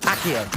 S5: Accio.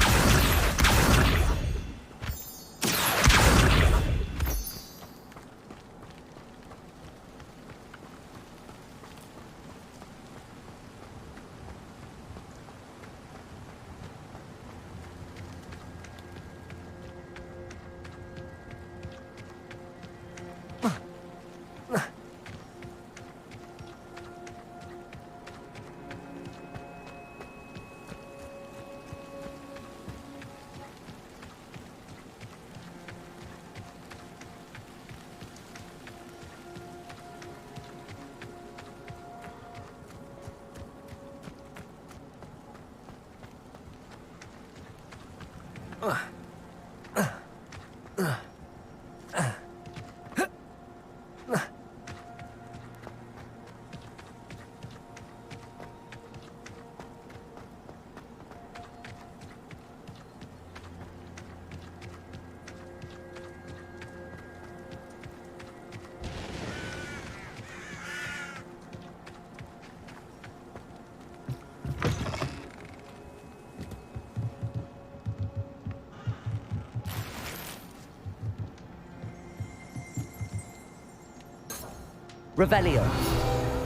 S5: Revelio.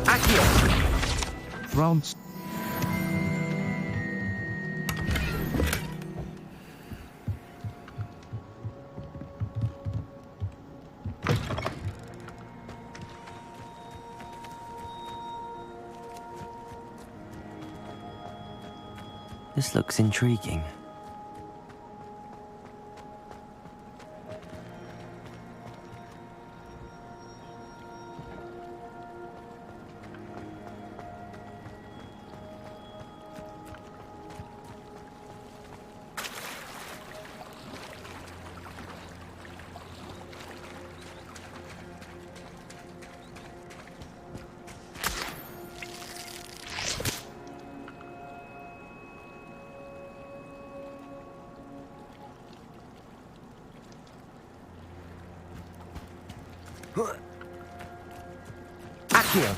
S5: Accio.
S3: Rounds.
S5: This looks intriguing. Accio.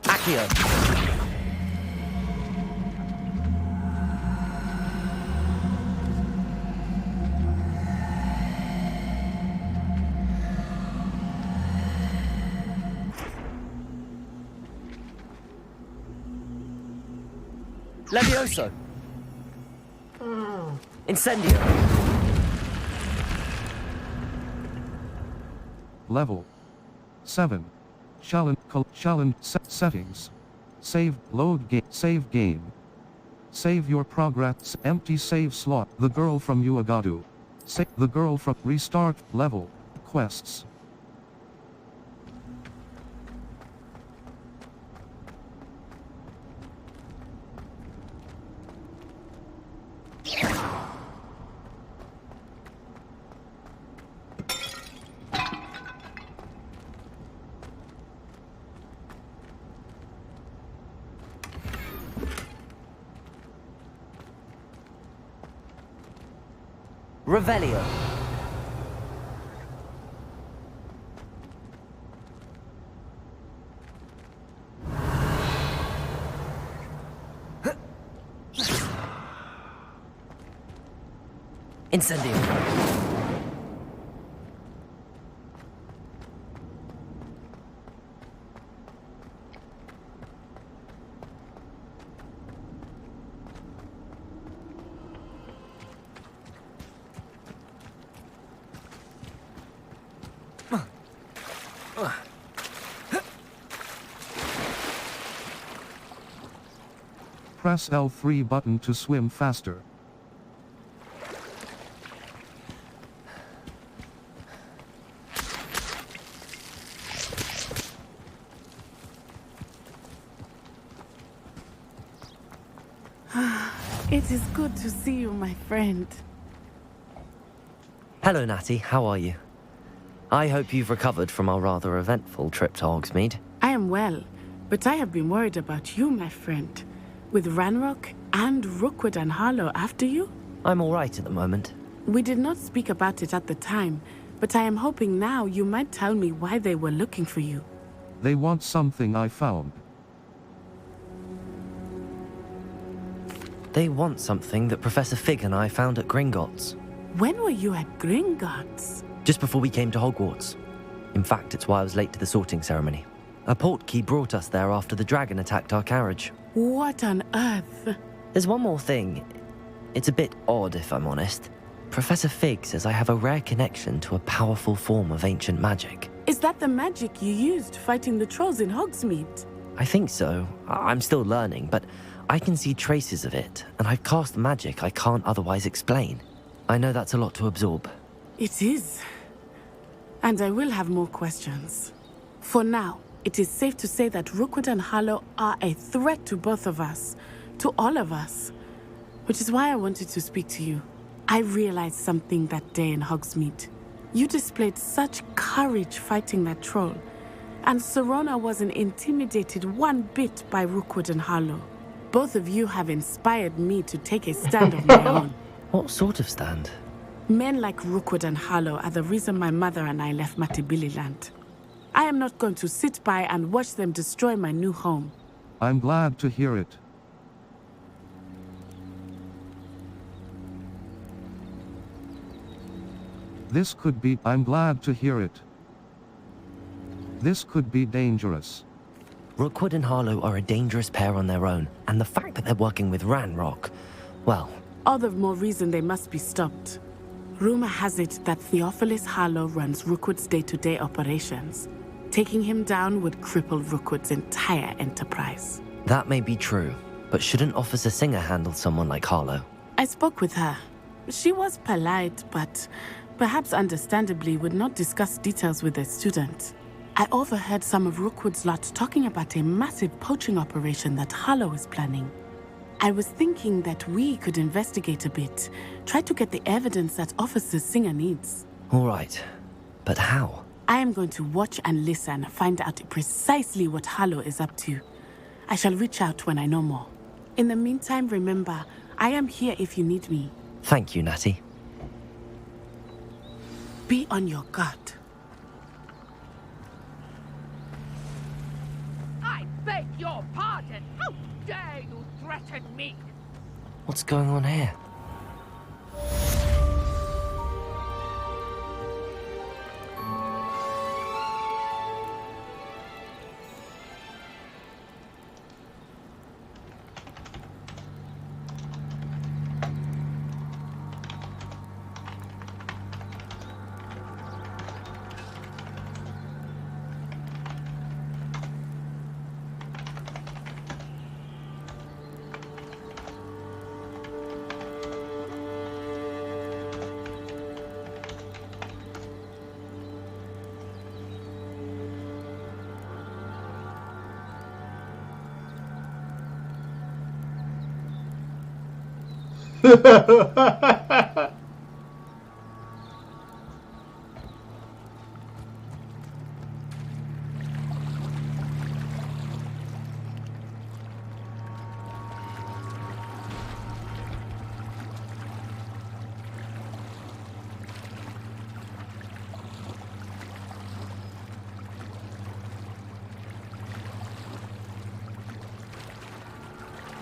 S5: Accio. Levioso. Incendio.
S3: Level 7. Settings. Save, load game, save game. Save your progress, empty save slot, the girl from Uagadu. The girl from restart, level, quests.
S5: Revelio. Incendio.
S3: Press L3 button to swim faster.
S17: It is good to see you, my friend.
S5: Hello, Natty. How are you? I hope you've recovered from our rather eventful trip to Hogsmeade.
S17: I am well, but I have been worried about you, my friend. With Ranrock and Rookwood and Harlow after you?
S5: I'm all right at the moment.
S17: We did not speak about it at the time, but I am hoping now you might tell me why they were looking for you.
S3: They want something I found.
S5: They want something that Professor Fig and I found at Gringotts.
S17: When were you at Gringotts?
S5: Just before we came to Hogwarts. In fact, it's why I was late to the sorting ceremony. A portkey brought us there after the dragon attacked our carriage.
S17: What on earth?
S5: There's one more thing. It's a bit odd, if I'm honest. Professor Fig says I have a rare connection to a powerful form of ancient magic.
S17: Is that the magic you used fighting the trolls in Hogsmeade?
S5: I think so. I'm still learning, but I can see traces of it, and I've cast magic I can't otherwise explain. I know that's a lot to absorb.
S17: It is. And I will have more questions. For now, it is safe to say that Rookwood and Harlow are a threat to both of us, to all of us. Which is why I wanted to speak to you. I realized something that day in Hogsmeade. You displayed such courage fighting that troll, and Serona wasn't intimidated one bit by Rookwood and Harlow. Both of you have inspired me to take a stand of my own.
S5: What sort of stand?
S17: Men like Rookwood and Harlow are the reason my mother and I left Matibili land. I am not going to sit by and watch them destroy my new home.
S3: I'm glad to hear it. I'm glad to hear it. This could be dangerous.
S5: Rookwood and Harlow are a dangerous pair on their own, and the fact that they're working with Ranrock, well...
S17: All the more reason they must be stopped. Rumor has it that Theophilus Harlow runs Rookwood's day-to-day operations. Taking him down would cripple Rookwood's entire enterprise.
S5: That may be true, but shouldn't Officer Singer handle someone like Harlow?
S17: I spoke with her. She was polite, but perhaps understandably would not discuss details with a student. I overheard some of Rookwood's lot talking about a massive poaching operation that Harlow is planning. I was thinking that we could investigate a bit, try to get the evidence that Officer Singer needs.
S5: All right, but how?
S17: I am going to watch and listen, find out precisely what Harlow is up to. I shall reach out when I know more. In the meantime, remember, I am here if you need me.
S5: Thank you, Natty.
S17: Be on your guard.
S7: I beg your pardon! How dare you threaten me?
S5: What's going on here?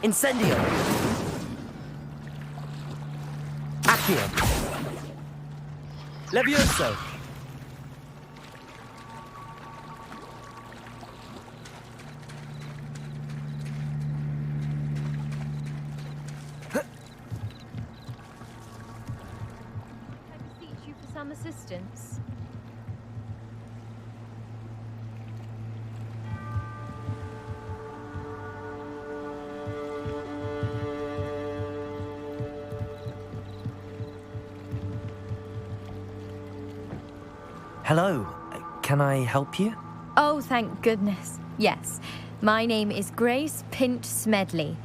S5: Incendio! Accio! Levioso!
S19: I beseech you for some assistance.
S5: Hello, can I help you?
S19: Oh, thank goodness. Yes. My name is Grace Pinch Smedley.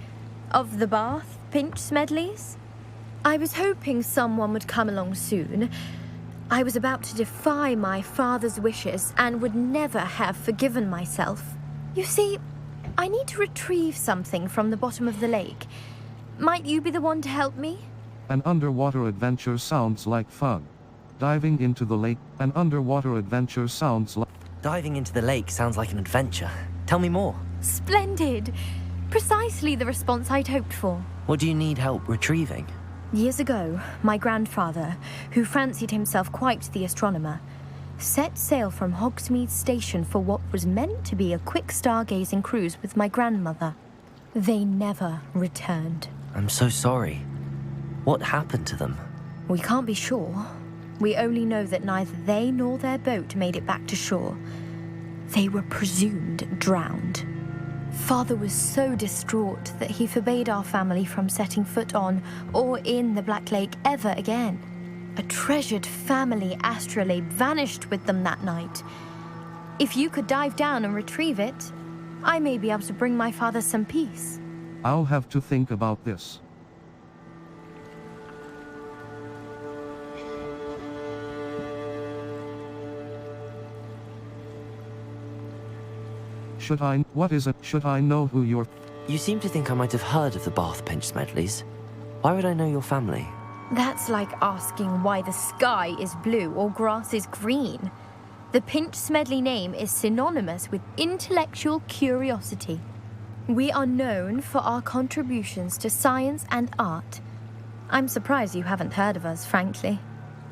S19: Of the Bath Pinch Smedleys? I was hoping someone would come along soon. I was about to defy my father's wishes and would never have forgiven myself. You see, I need to retrieve something from the bottom of the lake. Might you be the one to help me?
S3: An underwater adventure sounds like fun. Diving into the lake, an underwater adventure sounds like...
S5: Diving into the lake sounds like an adventure. Tell me more.
S19: Splendid! Precisely the response I'd hoped for.
S5: What do you need help retrieving?
S19: Years ago, my grandfather, who fancied himself quite the astronomer, set sail from Hogsmeade Station for what was meant to be a quick stargazing cruise with my grandmother. They never returned.
S5: I'm so sorry. What happened to them?
S19: We can't be sure. We only know that neither they nor their boat made it back to shore. They were presumed drowned. Father was so distraught that he forbade our family from setting foot on or in the Black Lake ever again. A treasured family astrolabe vanished with them that night. If you could dive down and retrieve it, I may be able to bring my father some peace.
S3: I'll have to think about this. Should I? What is it? Should I know who you're?
S5: You seem to think I might have heard of the Bath Pinch Smedleys. Why would I know your family?
S25: That's like asking why the sky is blue or grass is green. The Pinch Smedley name is synonymous with intellectual curiosity. We are known for our contributions to science and art. I'm surprised you haven't heard of us, frankly.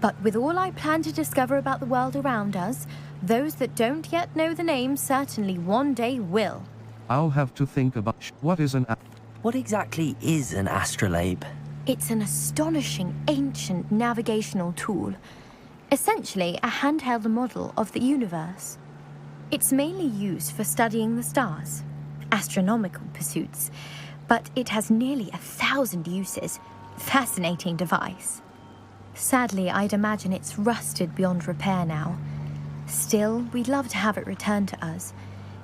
S25: But with all I plan to discover about the world around us, those that don't yet know the name certainly one day will.
S3: I'll have to think about what is an.
S5: What exactly is an astrolabe?
S25: It's an astonishing ancient navigational tool. Essentially a handheld model of the universe. It's mainly used for studying the stars, astronomical pursuits, but it has nearly 1,000 uses. Fascinating device. Sadly, I'd imagine it's rusted beyond repair now. Still, we'd love to have it returned to us.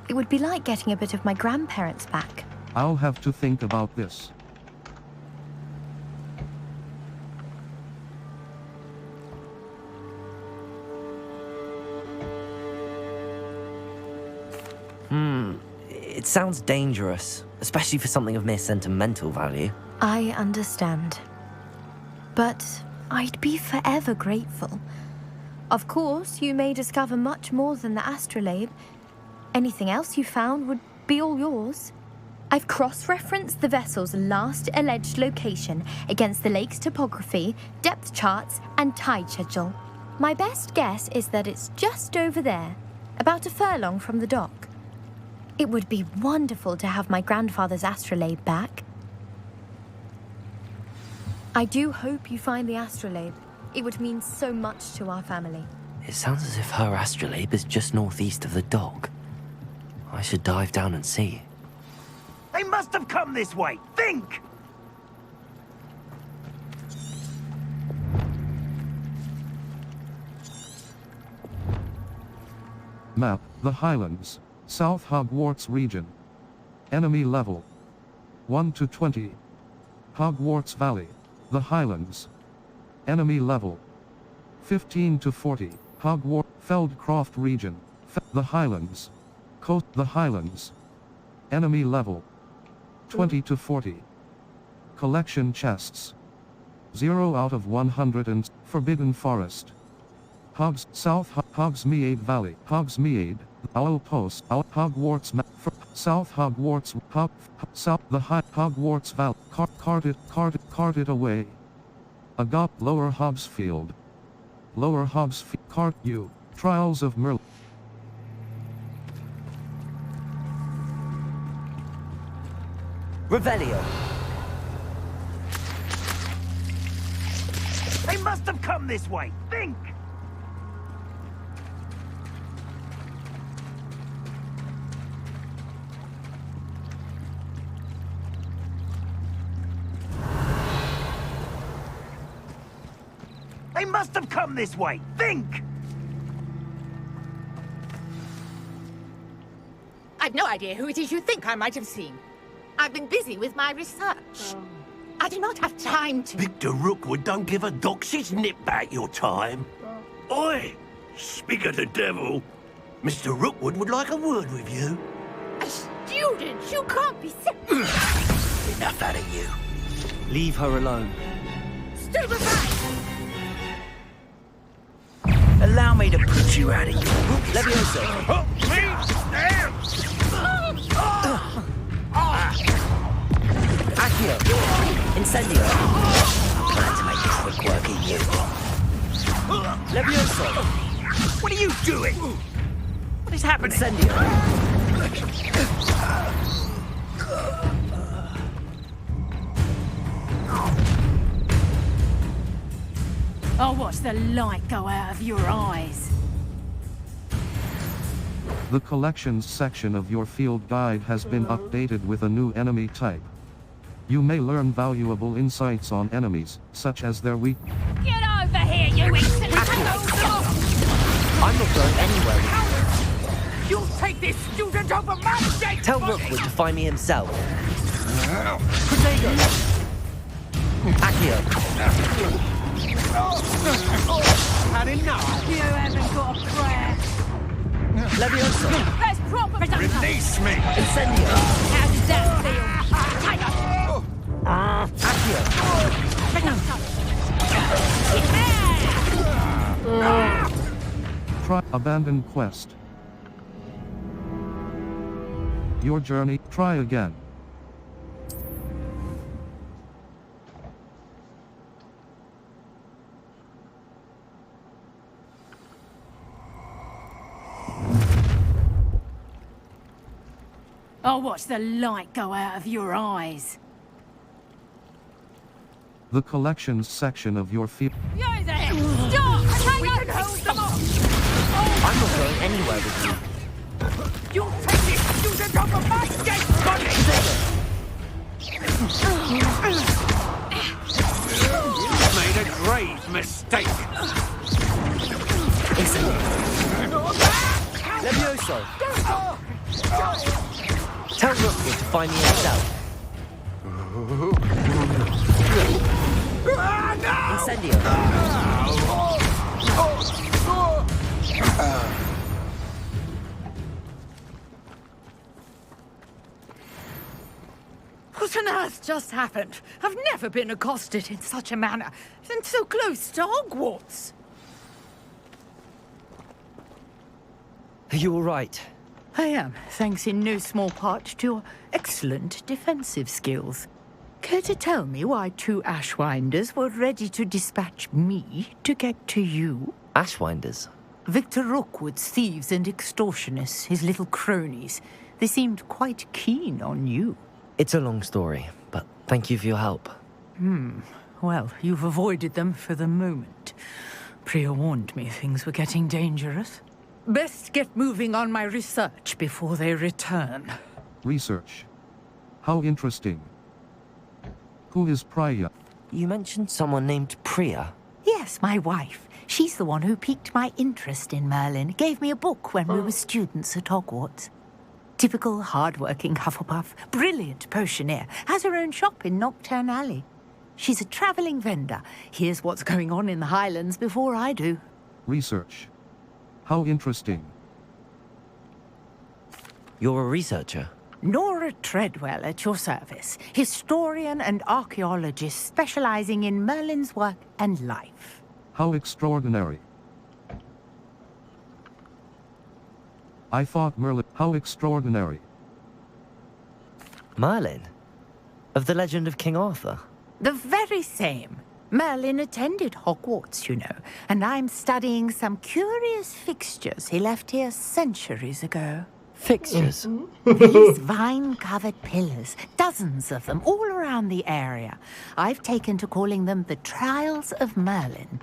S25: It would be like getting a bit of my grandparents back.
S3: I'll have to think about this.
S5: It sounds dangerous, especially for something of mere sentimental value.
S25: I understand. But I'd be forever grateful. Of course, you may discover much more than the astrolabe. Anything else you found would be all yours. I've cross-referenced the vessel's last alleged location against the lake's topography, depth charts, and tide schedule. My best guess is that it's just over there, about a furlong from the dock. It would be wonderful to have my grandfather's astrolabe back. I do hope you find the astrolabe. It would mean so much to our family.
S5: It sounds as if her astrolabe is just northeast of the dock. I should dive down and see.
S8: They must have come this way! Think!
S3: Map, the Highlands, South Hogwarts region. Enemy level 1 to 20. Hogwarts Valley, the Highlands. Enemy level 15 to 40. Hogwarts Feldcroft region, the Highlands. Coast, the Highlands. Enemy level 20 to 40. Collection chests 0 out of 100 and Forbidden Forest. Hogsmeade Valley, Hogsmeade, Owl Post, Hogwarts South Hogwarts, South the Hogwarts Valley, carted away. Agop Lower Hogsfield, Lower Hogsfield, Cart U, Trials of Merlin.
S5: Revelio.
S8: They must have come this way! Think! They must have come this way! Think!
S11: I've no idea who it is you think I might have seen. I've been busy with my research. I do not have time to...
S8: Victor Rookwood don't give a doxy's nip back your time. Oi! Speak of the devil. Mr. Rookwood would like a word with you.
S11: A student? You can't be sick.
S8: Enough out of you.
S5: Leave her alone.
S11: Stupefy!
S8: Allow me to put you out of your...
S5: Levioso. Accio. Incendio. Plan to make quick work of you. Levioso.
S8: What are you doing? What is happening?
S5: Incendio.
S11: I'll watch the light go out of your eyes.
S3: The collections section of your field guide has been updated with a new enemy type. You may learn valuable insights on enemies, such as their weak.
S11: Get over here, you insolent!
S5: I'm not going anywhere.
S7: You'll take this student over my dead
S5: Tell
S7: body!
S5: Rookwood to find me himself. Protego. Accio.
S7: Had enough.
S11: You haven't got a prayer.
S5: Levioso.
S7: There's proper
S8: Release me!
S22: Incendio!
S7: How does that feel?
S22: Accio!
S3: Try abandon quest. Your journey, try again.
S7: I'll watch the light go out of your eyes.
S3: The collections section of your field.
S7: You there! Stop! We can hold them off!
S5: I'm not going anywhere with you.
S7: You'll take this student off of my dead body!
S8: You've made a grave mistake.
S5: Levioso! Tell Rookwood to find me himself. Incendio!
S4: What on earth just happened? I've never been accosted in such a manner, and so close to Hogwarts.
S5: Are you all right?
S4: I am, thanks in no small part to your excellent defensive skills. Care to tell me why 2 Ashwinders were ready to dispatch me to get to you?
S5: Ashwinders?
S4: Victor Rookwood's thieves and extortionists, his little cronies. They seemed quite keen on you.
S5: It's a long story, but thank you for your help.
S4: Well, you've avoided them for the moment. Priya warned me things were getting dangerous. Best get moving on my research before they return.
S3: Research. How interesting. Who is Priya?
S5: You mentioned someone named Priya.
S4: Yes, my wife. She's the one who piqued my interest in Merlin. Gave me a book when we were students at Hogwarts. Typical hard-working Hufflepuff, brilliant potioneer, has her own shop in Nocturne Alley. She's a travelling vendor. Hears what's going on in the Highlands before I do.
S3: Research. How interesting.
S5: You're a researcher?
S4: Nora Treadwell at your service. Historian and archaeologist specializing in Merlin's work and life.
S3: How extraordinary. I thought Merlin. How extraordinary.
S5: Merlin? Of the legend of King Arthur?
S4: The very same. Merlin attended Hogwarts, you know, and I'm studying some curious fixtures he left here centuries ago.
S5: Fixtures?
S4: These vine-covered pillars, dozens of them, all around the area. I've taken to calling them the Trials of Merlin.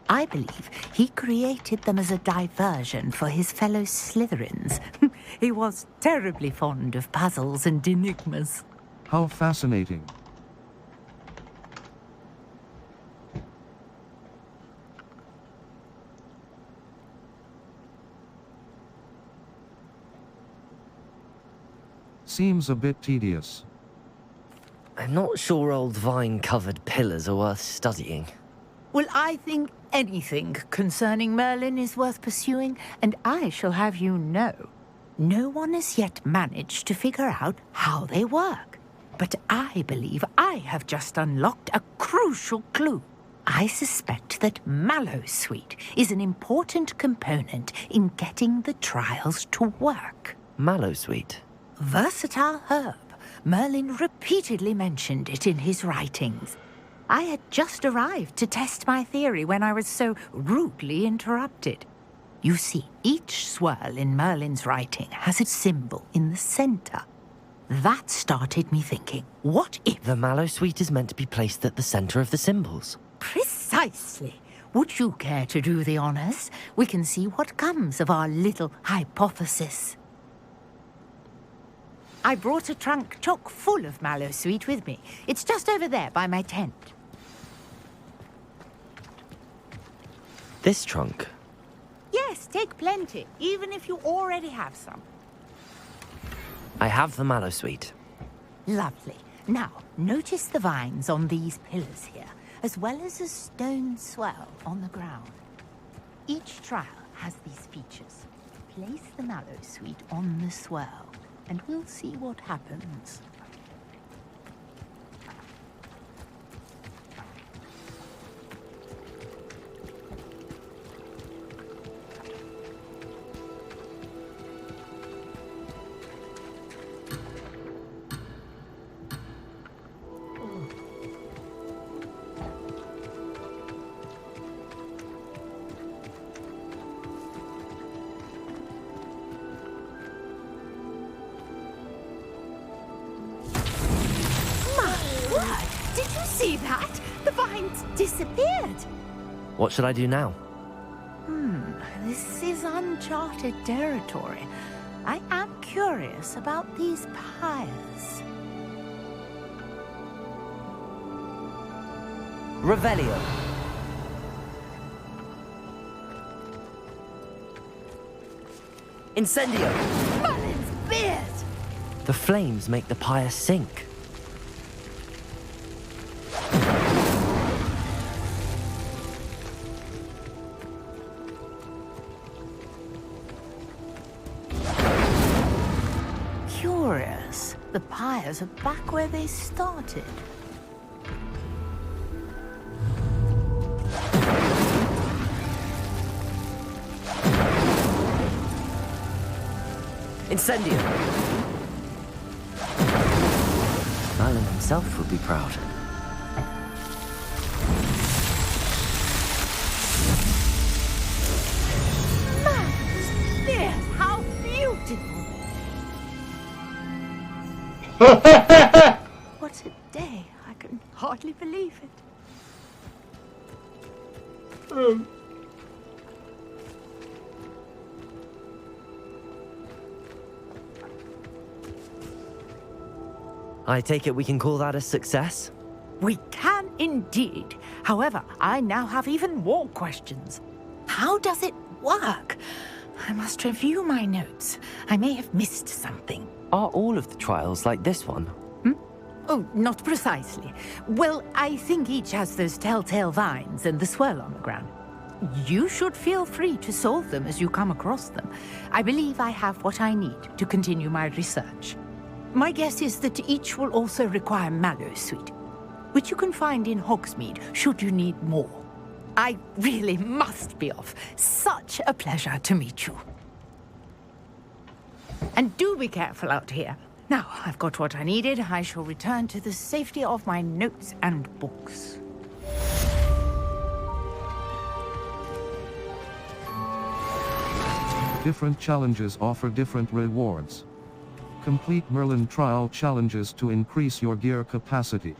S4: I believe he created them as a diversion for his fellow Slytherins. He was terribly fond of puzzles and enigmas.
S3: How fascinating. Seems a bit tedious.
S5: I'm not sure old vine-covered pillars are worth studying.
S4: Well, I think anything concerning Merlin is worth pursuing, and I shall have you know, no one has yet managed to figure out how they work. But I believe I have just unlocked a crucial clue. I suspect that Mallowsweet is an important component in getting the trials to work.
S5: Mallowsweet?
S4: Versatile herb. Merlin repeatedly mentioned it in his writings. I had just arrived to test my theory when I was so rudely interrupted. You see, each swirl in Merlin's writing has a symbol in the center. That started me thinking, what if...
S5: The Mallowsweet is meant to be placed at the center of the symbols.
S4: Precisely. Would you care to do the honors? We can see what comes of our little hypothesis. I brought a trunk chock full of Mallowsweet with me. It's just over there by my tent.
S5: This trunk?
S4: Yes, take plenty, even if you already have some.
S5: I have the Mallowsweet.
S4: Lovely. Now, notice the vines on these pillars here, as well as a stone swell on the ground. Each trial has these features.
S2: place the mallow sweet on the swirl, and we'll see what happens. Did you see that? The vines disappeared.
S5: What should I do now?
S2: This is uncharted territory. I am curious about these pyres.
S5: Revelio. Incendio.
S2: Merlin's beard!
S5: The flames make the pyre sink.
S2: Curious. The pyres are back where they started.
S5: Incendio. Merlin himself would be proud.
S2: Merlin's beard! How beautiful! What a day. I can hardly believe it.
S5: I take it we can call that a success?
S2: We can indeed. However, I now have even more questions. How does it work? I must review my notes. I may have missed something.
S5: Are all of the trials like this one?
S2: Oh, not precisely. Well, I think each has those telltale vines and the swirl on the ground. You should feel free to solve them as you come across them. I believe I have what I need to continue my research. My guess is that each will also require mallow sweet, which you can find in Hogsmeade should you need more. I really must be off. Such a pleasure to meet you. And do be careful out here. Now, I've got what I needed. I shall return to the safety of my notes and books.
S3: Different challenges offer different rewards. Complete Merlin trial challenges to increase your gear capacity.